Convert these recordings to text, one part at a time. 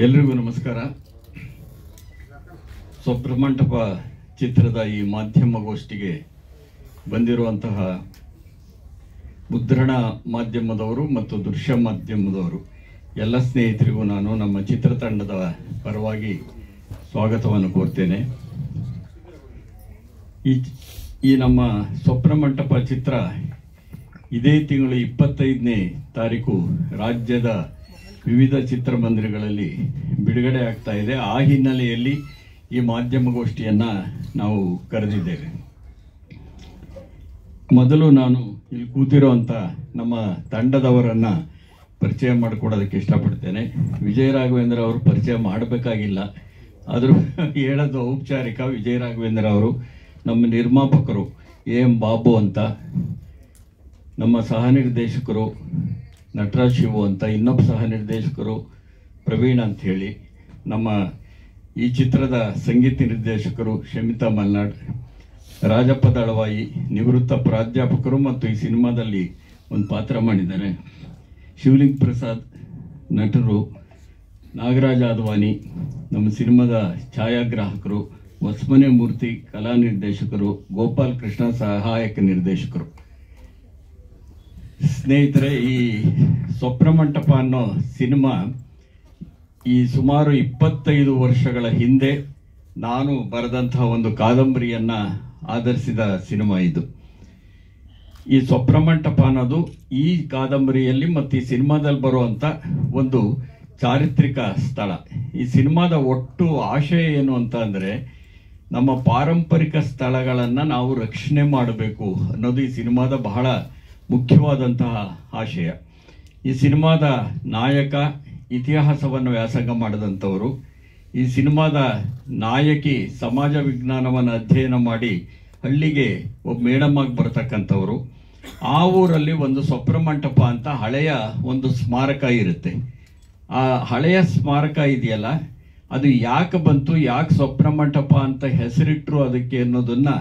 ಎಲ್ರಿಗೂ ನಮಸ್ಕಾರ. ಸ್ವಪ್ರಮಂಟಪ ಚಿತ್ರದ ಈ ಮಾಧ್ಯಮಗೋಷ್ಠಿಗೆ ಬಂದಿರುವಂತಹ ಮುದ್ರಣ ಮಾಧ್ಯಮದವರು ಮತ್ತು ದೃಶ್ಯ ಮಾಧ್ಯಮದವರು ಎಲ್ಲ ಸ್ನೇಹಿತರಿಗೂ ನಾನು ನಮ್ಮ ಚಿತ್ರತಂಡದ ಪರವಾಗಿ ಸ್ವಾಗತವನ್ನು ಕೋರ್ತೇನೆ. ಈ ನಮ್ಮ ಸ್ವಪ್ರಮಂಟಪ ಚಿತ್ರ ಇದೇ ತಿಂಗಳು 25ನೇ ತಾರೀಕು ರಾಜ್ಯದ ವಿವಿಧ ಚಿತ್ರಮಂದಿರಗಳಲ್ಲಿ ಬಿಡುಗಡೆ ಆಗ್ತಾ ಇದೆ. ಆ ಹಿನ್ನೆಲೆಯಲ್ಲಿ ಈ ಮಾಧ್ಯಮಗೋಷ್ಠಿಯನ್ನು ನಾವು ಕರೆದಿದ್ದೇವೆ. ಮೊದಲು ನಾನು ಇಲ್ಲಿ ಕೂತಿರೋಂಥ ನಮ್ಮ ತಂಡದವರನ್ನು ಪರಿಚಯ ಮಾಡಿಕೊಡೋದಕ್ಕೆ ಇಷ್ಟಪಡ್ತೇನೆ. ವಿಜಯ ರಾಘವೇಂದ್ರ ಅವರು ಪರಿಚಯ ಮಾಡಬೇಕಾಗಿಲ್ಲ, ಆದರೂ ಹೇಳೋದು ಔಪಚಾರಿಕ. ವಿಜಯ ರಾಘವೇಂದ್ರ ಅವರು ನಮ್ಮ ನಿರ್ಮಾಪಕರು ಎಂ ಬಾಬು ಅಂತ, ನಮ್ಮ ಸಹ ನಿರ್ದೇಶಕರು ನಟರಾಜ್ ಶಿವು ಅಂತ, ಇನ್ನೊಬ್ಬ ಸಹ ನಿರ್ದೇಶಕರು ಪ್ರವೀಣ್ ಅಂತ ಹೇಳಿ, ನಮ್ಮ ಈ ಚಿತ್ರದ ಸಂಗೀತ ನಿರ್ದೇಶಕರು ಶಮಿತಾ ಮಲ್ನಾಡ್, ರಾಜಪ್ಪ ದಳವಾಯಿ ನಿವೃತ್ತ ಪ್ರಾಧ್ಯಾಪಕರು ಮತ್ತು ಈ ಸಿನಿಮಾದಲ್ಲಿ ಒಂದು ಪಾತ್ರ ಮಾಡಿದ್ದಾರೆ, ಶಿವಲಿಂಗ್ ಪ್ರಸಾದ್ ನಟರು, ನಾಗರಾಜ್ ಆದ್ವಾನಿ ನಮ್ಮ ಸಿನಿಮಾದ ಛಾಯಾಗ್ರಾಹಕರು, ಹೊಸಮನೆ ಮೂರ್ತಿ ಕಲಾ ನಿರ್ದೇಶಕರು, ಗೋಪಾಲ್ ಕೃಷ್ಣ ಸಹಾಯಕ ನಿರ್ದೇಶಕರು. ಸ್ನೇಹಿತರೆ, ಈ ಸ್ವಪ್ರಮಂಟಪ ಅನ್ನೋ ಸಿನಿಮಾ ಈ ಸುಮಾರು 25 ವರ್ಷಗಳ ಹಿಂದೆ ನಾನು ಬರೆದಂತಹ ಒಂದು ಕಾದಂಬರಿಯನ್ನು ಆಧರಿಸಿದ ಸಿನಿಮಾ ಇದು. ಈ ಸ್ವಪ್ರಮಂಟಪ ಅನ್ನೋದು ಈ ಕಾದಂಬರಿಯಲ್ಲಿ ಮತ್ತು ಈ ಸಿನಿಮಾದಲ್ಲಿ ಬರುವಂಥ ಒಂದು ಚಾರಿತ್ರಿಕ ಸ್ಥಳ. ಈ ಸಿನಿಮಾದ ಒಟ್ಟು ಆಶಯ ಏನು ಅಂತ ಅಂದರೆ, ನಮ್ಮ ಪಾರಂಪರಿಕ ಸ್ಥಳಗಳನ್ನು ನಾವು ರಕ್ಷಣೆ ಮಾಡಬೇಕು ಅನ್ನೋದು ಈ ಸಿನಿಮಾದ ಬಹಳ ಮುಖ್ಯವಾದಂತಹ ಆಶಯ. ಈ ಸಿನಿಮಾದ ನಾಯಕ ಇತಿಹಾಸವನ್ನು ವ್ಯಾಸಂಗ ಮಾಡಿದಂಥವರು, ಈ ಸಿನಿಮಾದ ನಾಯಕಿ ಸಮಾಜ ವಿಜ್ಞಾನವನ್ನು ಅಧ್ಯಯನ ಮಾಡಿ ಹಳ್ಳಿಗೆ ಒಬ್ಬ ಮೇಡಮ್ ಆಗಿ ಬರ್ತಕ್ಕಂಥವ್ರು. ಆ ಊರಲ್ಲಿ ಒಂದು ಸ್ವಪ್ರಮಂಟಪ ಅಂತ ಹಳೆಯ ಒಂದು ಸ್ಮಾರಕ ಇರುತ್ತೆ. ಆ ಹಳೆಯ ಸ್ಮಾರಕ ಇದೆಯಲ್ಲ, ಅದು ಯಾಕೆ ಬಂತು, ಯಾಕೆ ಸ್ವಪ್ರಮಂಟಪ ಅಂತ ಹೆಸರಿಟ್ಟರು ಅದಕ್ಕೆ ಅನ್ನೋದನ್ನ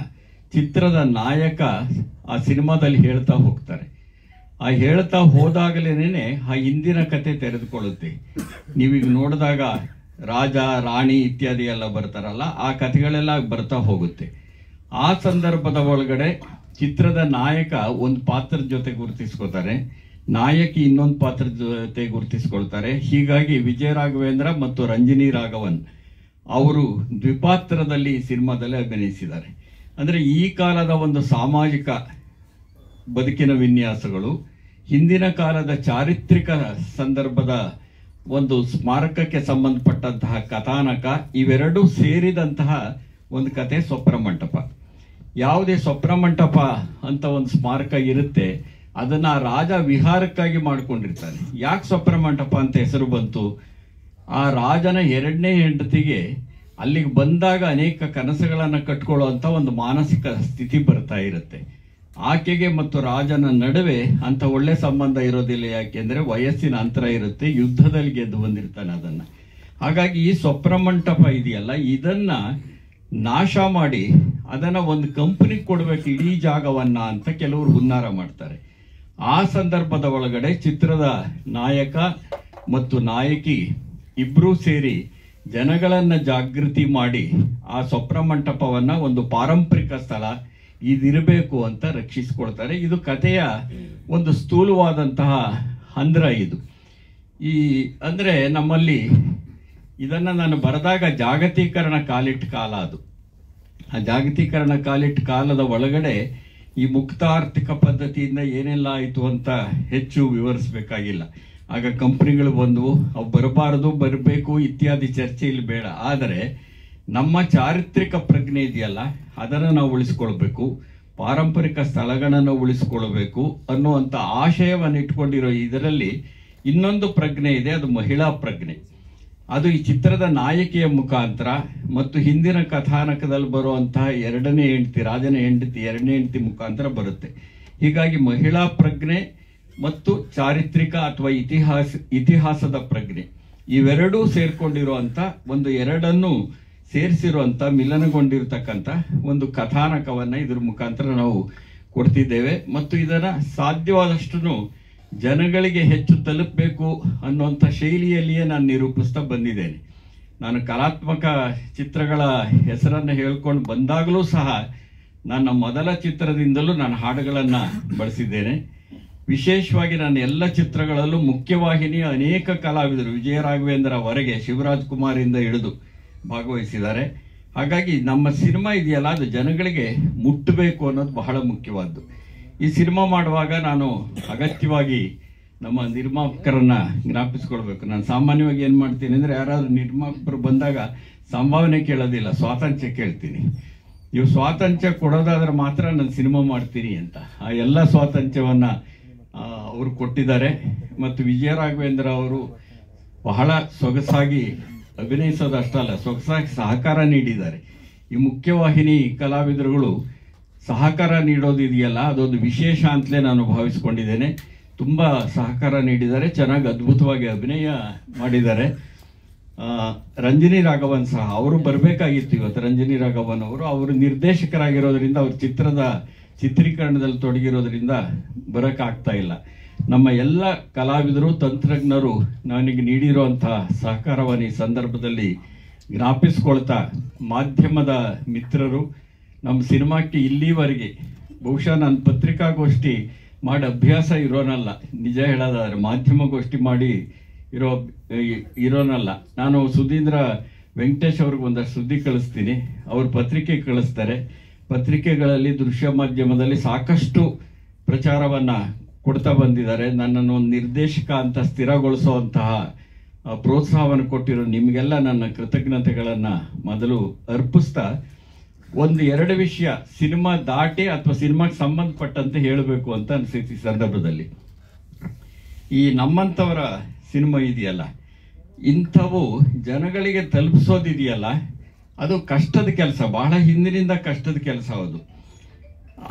ಚಿತ್ರದ ನಾಯಕ ಆ ಸಿನಿಮಾದಲ್ಲಿ ಹೇಳ್ತಾ ಹೋಗ್ತಾರೆ. ಆ ಹೇಳ್ತಾ ಹೋದಾಗಲೇನೆ ಆ ಹಿಂದಿನ ಕತೆ ತೆರೆದುಕೊಳ್ಳುತ್ತೆ. ನೀವೀಗ ನೋಡಿದಾಗ ರಾಜ ರಾಣಿ ಇತ್ಯಾದಿ ಎಲ್ಲ ಬರ್ತಾರಲ್ಲ, ಆ ಕಥೆಗಳೆಲ್ಲ ಬರ್ತಾ ಹೋಗುತ್ತೆ. ಆ ಸಂದರ್ಭದ ಒಳಗಡೆ ಚಿತ್ರದ ನಾಯಕ ಒಂದು ಪಾತ್ರದ ಜೊತೆ ಗುರುತಿಸ್ಕೊತಾರೆ, ನಾಯಕಿ ಇನ್ನೊಂದು ಪಾತ್ರದ ಜೊತೆ ಗುರುತಿಸ್ಕೊಳ್ತಾರೆ. ಹೀಗಾಗಿ ವಿಜಯ ರಾಘವೇಂದ್ರ ಮತ್ತು ರಂಜಿನಿ ರಾಘವನ್ ಅವರು ದ್ವಿಪಾತ್ರದಲ್ಲಿ ಈ ಸಿನಿಮಾದಲ್ಲಿ ಅಭಿನಯಿಸಿದ್ದಾರೆ. ಅಂದರೆ ಈ ಕಾಲದ ಒಂದು ಸಾಮಾಜಿಕ ಬದುಕಿನ ವಿನ್ಯಾಸಗಳು, ಹಿಂದಿನ ಕಾಲದ ಚಾರಿತ್ರಿಕ ಸಂದರ್ಭದ ಒಂದು ಸ್ಮಾರಕಕ್ಕೆ ಸಂಬಂಧಪಟ್ಟಂತಹ ಕಥಾನಕ, ಇವೆರಡೂ ಸೇರಿದಂತಹ ಒಂದು ಕತೆ ಸ್ವಪ್ರಮಂಟಪ. ಯಾವುದೇ ಸ್ವಪ್ರಮಂಟಪ ಅಂತ ಒಂದು ಸ್ಮಾರಕ ಇರುತ್ತೆ, ಅದನ್ನು ರಾಜ ವಿಹಾರಕ್ಕಾಗಿ ಮಾಡ್ಕೊಂಡಿರ್ತಾನೆ. ಯಾಕೆ ಸ್ವಪ್ರಮಂಟಪ ಅಂತ ಹೆಸರು ಬಂತು? ಆ ರಾಜನ 2ನೇ ಹೆಂಡತಿಗೆ ಅಲ್ಲಿಗೆ ಬಂದಾಗ ಅನೇಕ ಕನಸುಗಳನ್ನು ಕಟ್ಕೊಳ್ಳುವಂಥ ಒಂದು ಮಾನಸಿಕ ಸ್ಥಿತಿ ಬರ್ತಾ ಇರುತ್ತೆ. ಆಕೆಗೆ ಮತ್ತು ರಾಜನ ನಡುವೆ ಅಂತ ಒಳ್ಳೆ ಸಂಬಂಧ ಇರೋದಿಲ್ಲ. ಯಾಕೆಂದರೆ ವಯಸ್ಸಿನ ಅಂತರ ಇರುತ್ತೆ, ಯುದ್ಧದಲ್ಲಿ ಗೆದ್ದು ಬಂದಿರ್ತಾನೆ ಅದನ್ನು. ಹಾಗಾಗಿ ಈ ಸ್ವಪ್ರಮಂಟಪ ಇದೆಯಲ್ಲ, ಇದನ್ನು ನಾಶ ಮಾಡಿ ಅದನ್ನು ಒಂದು ಕಂಪನಿಗೆ ಕೊಡಬೇಕು ಇಡೀ ಜಾಗವನ್ನ ಅಂತ ಕೆಲವರು ಹುನ್ನಾರ ಮಾಡ್ತಾರೆ. ಆ ಸಂದರ್ಭದ ಒಳಗಡೆ ಚಿತ್ರದ ನಾಯಕ ಮತ್ತು ನಾಯಕಿ ಇಬ್ಬರೂ ಸೇರಿ ಜನಗಳನ್ನು ಜಾಗೃತಿ ಮಾಡಿ ಆ ಸ್ವಪ್ರಮಂಟಪವನ್ನು ಒಂದು ಪಾರಂಪರಿಕ ಸ್ಥಳ ಇದಿರಬೇಕು ಅಂತ ರಕ್ಷಿಸಿಕೊಳ್ತಾರೆ. ಇದು ಕಥೆಯ ಒಂದು ಸ್ಥೂಲವಾದಂತಹ ಹಂದ್ರ ಇದು. ಈ ಅಂದರೆ ನಮ್ಮಲ್ಲಿ ಇದನ್ನು ನಾನು ಬರೆದಾಗ ಜಾಗತೀಕರಣ ಕಾಲಿಟ್ಟ ಕಾಲ ಅದು. ಆ ಜಾಗತೀಕರಣ ಕಾಲಿಟ್ಟ ಕಾಲದ ಒಳಗಡೆ ಈ ಮುಕ್ತ ಆರ್ಥಿಕ ಪದ್ಧತಿಯಿಂದ ಏನೆಲ್ಲ ಆಯಿತು ಅಂತ ಹೆಚ್ಚು ವಿವರಿಸಬೇಕಾಗಿಲ್ಲ. ಆಗ ಕಂಪ್ನಿಗಳು ಬಂದವು, ಅವು ಬರಬಾರದು, ಬರಬೇಕು ಇತ್ಯಾದಿ ಚರ್ಚೆ ಇಲ್ಲಿ ಬೇಡ. ಆದರೆ ನಮ್ಮ ಚಾರಿತ್ರಿಕ ಪ್ರಜ್ಞೆ ಇದೆಯಲ್ಲ, ಅದನ್ನು ನಾವು ಉಳಿಸ್ಕೊಳ್ಬೇಕು, ಪಾರಂಪರಿಕ ಸ್ಥಳಗಳನ್ನು ಉಳಿಸ್ಕೊಳ್ಬೇಕು ಅನ್ನುವಂಥ ಆಶಯವನ್ನು ಇಟ್ಕೊಂಡಿರೋ ಇದರಲ್ಲಿ ಇನ್ನೊಂದು ಪ್ರಜ್ಞೆ ಇದೆ, ಅದು ಮಹಿಳಾ ಪ್ರಜ್ಞೆ. ಅದು ಈ ಚಿತ್ರದ ನಾಯಕಿಯ ಮುಖಾಂತರ ಮತ್ತು ಹಿಂದಿನ ಕಥಾನಕದಲ್ಲಿ ಬರುವಂತಹ 2ನೇ ಹೆಂಡತಿ, ರಾಜನ ಹೆಂಡತಿ 2ನೇ ಹೆಂಡತಿ ಮುಖಾಂತರ ಬರುತ್ತೆ. ಹೀಗಾಗಿ ಮಹಿಳಾ ಪ್ರಜ್ಞೆ ಮತ್ತು ಚಾರಿತ್ರಿಕ ಅಥವಾ ಇತಿಹಾಸದ ಪ್ರಜ್ಞೆ ಇವೆರಡೂ ಸೇರ್ಕೊಂಡಿರುವಂಥ ಒಂದು ಎರಡನ್ನು ಸೇರಿಸಿರುವಂಥ ಮಿಲನಗೊಂಡಿರ್ತಕ್ಕಂಥ ಒಂದು ಕಥಾನಕವನ್ನು ಇದ್ರ ಮುಖಾಂತರ ನಾವು ಕೊಡ್ತಿದ್ದೇವೆ ಮತ್ತು ಇದನ್ನು ಸಾಧ್ಯವಾದಷ್ಟು ಜನಗಳಿಗೆ ಹೆಚ್ಚು ತಲುಪಬೇಕು ಅನ್ನುವಂಥ ಶೈಲಿಯಲ್ಲಿಯೇ ನಾನು ನಿರೂಪಿಸ್ತಾ ಬಂದಿದ್ದೇನೆ. ನಾನು ಕಲಾತ್ಮಕ ಚಿತ್ರಗಳ ಹೆಸರನ್ನು ಹೇಳ್ಕೊಂಡು ಬಂದಾಗಲೂ ಸಹ ನನ್ನ ಮೊದಲ ಚಿತ್ರದಿಂದಲೂ ನಾನು ಹಾಡುಗಳನ್ನು ಬಳಸಿದ್ದೇನೆ. ವಿಶೇಷವಾಗಿ ನನ್ನ ಎಲ್ಲ ಚಿತ್ರಗಳಲ್ಲೂ ಮುಖ್ಯವಾಹಿನಿಯ ಅನೇಕ ಕಲಾವಿದರು ವಿಜಯ ರಾಘವೇಂದ್ರ ಅವರೆಗೆ ಶಿವರಾಜ್ ಕುಮಾರಿಂದ ಹಿಡಿದು ಭಾಗವಹಿಸಿದ್ದಾರೆ. ಹಾಗಾಗಿ ನಮ್ಮ ಸಿನಿಮಾ ಇದೆಯಲ್ಲ ಅದು ಜನಗಳಿಗೆ ಮುಟ್ಟಬೇಕು ಅನ್ನೋದು ಬಹಳ ಮುಖ್ಯವಾದ್ದು. ಈ ಸಿನಿಮಾ ಮಾಡುವಾಗ ನಾನು ಅಗತ್ಯವಾಗಿ ನಮ್ಮ ನಿರ್ಮಾಪಕರನ್ನ ಜ್ಞಾಪಿಸ್ಕೊಳ್ಬೇಕು. ನಾನು ಸಾಮಾನ್ಯವಾಗಿ ಏನು ಮಾಡ್ತೀನಿ ಅಂದರೆ ಯಾರಾದ್ರೂ ನಿರ್ಮಾಪಕರು ಬಂದಾಗ ಸಂಭಾವನೆ ಕೇಳೋದಿಲ್ಲ, ಸ್ವಾತಂತ್ರ್ಯ ಕೇಳ್ತೀನಿ. ನೀವು ಸ್ವಾತಂತ್ರ್ಯ ಕೊಡೋದಾದ್ರೆ ಮಾತ್ರ ನಾನು ಸಿನಿಮಾ ಮಾಡ್ತೀನಿ ಅಂತ. ಆ ಎಲ್ಲ ಸ್ವಾತಂತ್ರ್ಯವನ್ನು ಅವರು ಕೊಟ್ಟಿದ್ದಾರೆ. ಮತ್ತು ವಿಜಯ ರಾಘವೇಂದ್ರ ಅವರು ಬಹಳ ಸೊಗಸಾಗಿ ಅಭಿನಯಿಸೋದಷ್ಟಲ್ಲ, ಸೊಗಸಾಗಿ ಸಹಕಾರ ನೀಡಿದ್ದಾರೆ. ಈ ಮುಖ್ಯವಾಹಿನಿ ಕಲಾವಿದರುಗಳು ಸಹಕಾರ ನೀಡೋದಿದೆಯಲ್ಲ ಅದೊಂದು ವಿಶೇಷ ಅಂತಲೇ ನಾನು ಭಾವಿಸ್ಕೊಂಡಿದ್ದೇನೆ. ತುಂಬ ಸಹಕಾರ ನೀಡಿದ್ದಾರೆ, ಚೆನ್ನಾಗಿ ಅದ್ಭುತವಾಗಿ ಅಭಿನಯ ಮಾಡಿದ್ದಾರೆ. ರಂಜನಿ ರಾಘವನ್ ಸಹ ಅವರು ಬರಬೇಕಾಗಿತ್ತು ಇವತ್ತು. ರಂಜನಿ ರಾಘವನ್ ಅವರು ನಿರ್ದೇಶಕರಾಗಿರೋದ್ರಿಂದ ಅವ್ರ ಚಿತ್ರದ ಚಿತ್ರೀಕರಣದಲ್ಲಿ ತೊಡಗಿರೋದ್ರಿಂದ ಬರೋಕ್ಕಾಗ್ತಾ ಇಲ್ಲ. ನಮ್ಮ ಎಲ್ಲ ಕಲಾವಿದರು ತಂತ್ರಜ್ಞರು ನನಗೆ ನೀಡಿರುವಂತಹ ಸಹಕಾರವನ್ನು ಈ ಸಂದರ್ಭದಲ್ಲಿ ಜ್ಞಾಪಿಸ್ಕೊಳ್ತಾ, ಮಾಧ್ಯಮದ ಮಿತ್ರರು ನಮ್ಮ ಸಿನಿಮಾಕ್ಕೆ ಇಲ್ಲಿವರೆಗೆ ಬಹುಶಃ ನಾನು ಪತ್ರಿಕಾಗೋಷ್ಠಿ ಮಾಡಿ ಅಭ್ಯಾಸ ಇರೋನಲ್ಲ, ನಿಜ ಹೇಳೋದಾದ್ರೆ ಮಾಧ್ಯಮಗೋಷ್ಠಿ ಮಾಡಿ ಇರೋನಲ್ಲ. ನಾನು ಸುಧೀಂದ್ರ ವೆಂಕಟೇಶ್ ಅವ್ರಿಗೆ ಒಂದಷ್ಟು ಸುದ್ದಿ ಕಳಿಸ್ತೀನಿ, ಅವ್ರ ಪತ್ರಿಕೆ ಕಳಿಸ್ತಾರೆ. ಪತ್ರಿಕೆಗಳಲ್ಲಿ ದೃಶ್ಯ ಮಾಧ್ಯಮದಲ್ಲಿ ಸಾಕಷ್ಟು ಪ್ರಚಾರವನ್ನು ಕೊಡ್ತಾ ಬಂದಿದ್ದಾರೆ. ನನ್ನನ್ನು ಒಂದು ನಿರ್ದೇಶಕ ಅಂತ ಸ್ಥಿರಗೊಳಿಸುವಂತಹ ಪ್ರೋತ್ಸಾಹವನ್ನು ಕೊಟ್ಟಿರೋ ನಿಮಗೆಲ್ಲ ನನ್ನ ಕೃತಜ್ಞತೆಗಳನ್ನು ಮೊದಲು ಅರ್ಪಿಸ್ತಾ, ಒಂದು ಎರಡು ವಿಷಯ ಸಿನಿಮಾ ದಾಟಿ ಅಥವಾ ಸಿನಿಮಾಗೆ ಸಂಬಂಧಪಟ್ಟಂತೆ ಹೇಳಬೇಕು ಅಂತ ಅನಿಸುತ್ತೆ ಈ ಸಂದರ್ಭದಲ್ಲಿ. ಈ ನಮ್ಮಂಥವರ ಸಿನಿಮಾ ಇದೆಯಲ್ಲ, ಇಂಥವು ಜನಗಳಿಗೆ ತಲುಪಿಸೋದಿದೆಯಲ್ಲ ಅದು ಕಷ್ಟದ ಕೆಲಸ, ಬಹಳ ಹಿಂದಿನಿಂದ ಕಷ್ಟದ ಕೆಲಸ ಅದು.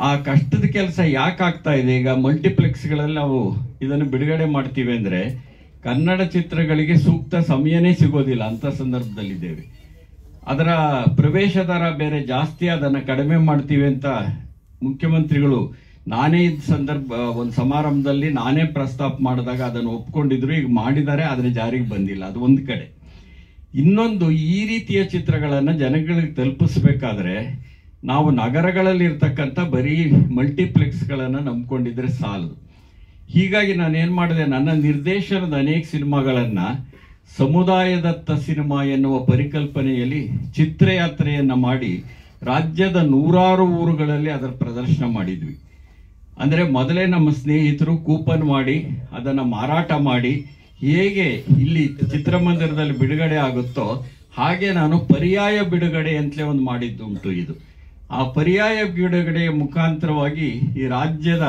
ಆ ಕಷ್ಟದ ಕೆಲಸ ಯಾಕೆ ಆಗ್ತಾ ಇದೆ? ಈಗ ಮಲ್ಟಿಪ್ಲೆಕ್ಸ್ಗಳಲ್ಲಿ ನಾವು ಇದನ್ನು ಬಿಡುಗಡೆ ಮಾಡ್ತೀವಿ ಅಂದರೆ ಕನ್ನಡ ಚಿತ್ರಗಳಿಗೆ ಸೂಕ್ತ ಸಮಯನೇ ಸಿಗೋದಿಲ್ಲ, ಅಂಥ ಸಂದರ್ಭದಲ್ಲಿದ್ದೇವೆ. ಅದರ ಪ್ರವೇಶ ದರ ಬೇರೆ ಜಾಸ್ತಿ, ಅದನ್ನು ಕಡಿಮೆ ಮಾಡ್ತೀವಿ ಅಂತ ಮುಖ್ಯಮಂತ್ರಿಗಳು ನಾನೇ ಒಂದು ಸಮಾರಂಭದಲ್ಲಿ ನಾನೇ ಪ್ರಸ್ತಾಪ ಮಾಡಿದಾಗ ಅದನ್ನು ಒಪ್ಕೊಂಡಿದ್ರು. ಈಗ ಮಾಡಿದ್ದಾರೆ, ಆದರೆ ಜಾರಿಗೆ ಬಂದಿಲ್ಲ. ಅದು ಒಂದು ಕಡೆ. ಇನ್ನೊಂದು, ಈ ರೀತಿಯ ಚಿತ್ರಗಳನ್ನು ಜನಗಳಿಗೆ ತಲುಪಿಸ್ಬೇಕಾದ್ರೆ ನಾವು ನಗರಗಳಲ್ಲಿ ಇರ್ತಕ್ಕಂಥ ಬರೀ ಮಲ್ಟಿಪ್ಲೆಕ್ಸ್ಗಳನ್ನು ನಂಬ್ಕೊಂಡಿದ್ರೆ ಸಾಲದು. ಹೀಗಾಗಿ ನಾನೇನು ಮಾಡಿದೆ, ನನ್ನ ನಿರ್ದೇಶನದ ಅನೇಕ ಸಿನಿಮಾಗಳನ್ನು ಸಮುದಾಯದತ್ತ ಸಿನಿಮಾ ಎನ್ನುವ ಪರಿಕಲ್ಪನೆಯಲ್ಲಿ ಚಿತ್ರಯಾತ್ರೆಯನ್ನು ಮಾಡಿ ರಾಜ್ಯದ 100 ಊರುಗಳಲ್ಲಿ ಅದರ ಪ್ರದರ್ಶನ ಮಾಡಿದ್ವಿ. ಅಂದರೆ ಮೊದಲೇ ನಮ್ಮ ಸ್ನೇಹಿತರು ಕೂಪನ್ ಮಾಡಿ ಅದನ್ನು ಮಾರಾಟ ಮಾಡಿ ಹೇಗೆ ಇಲ್ಲಿ ಚಿತ್ರಮಂದಿರದಲ್ಲಿ ಬಿಡುಗಡೆ ಆಗುತ್ತೋ ಹಾಗೆ ನಾನು ಪರ್ಯಾಯ ಬಿಡುಗಡೆ ಅಂತಲೇ ಒಂದು ಮಾಡಿದ್ದುಂಟು. ಇದು ಆ ಪರ್ಯಾಯ ಬಿಡುಗಡೆಯ ಮುಖಾಂತರವಾಗಿ ಈ ರಾಜ್ಯದ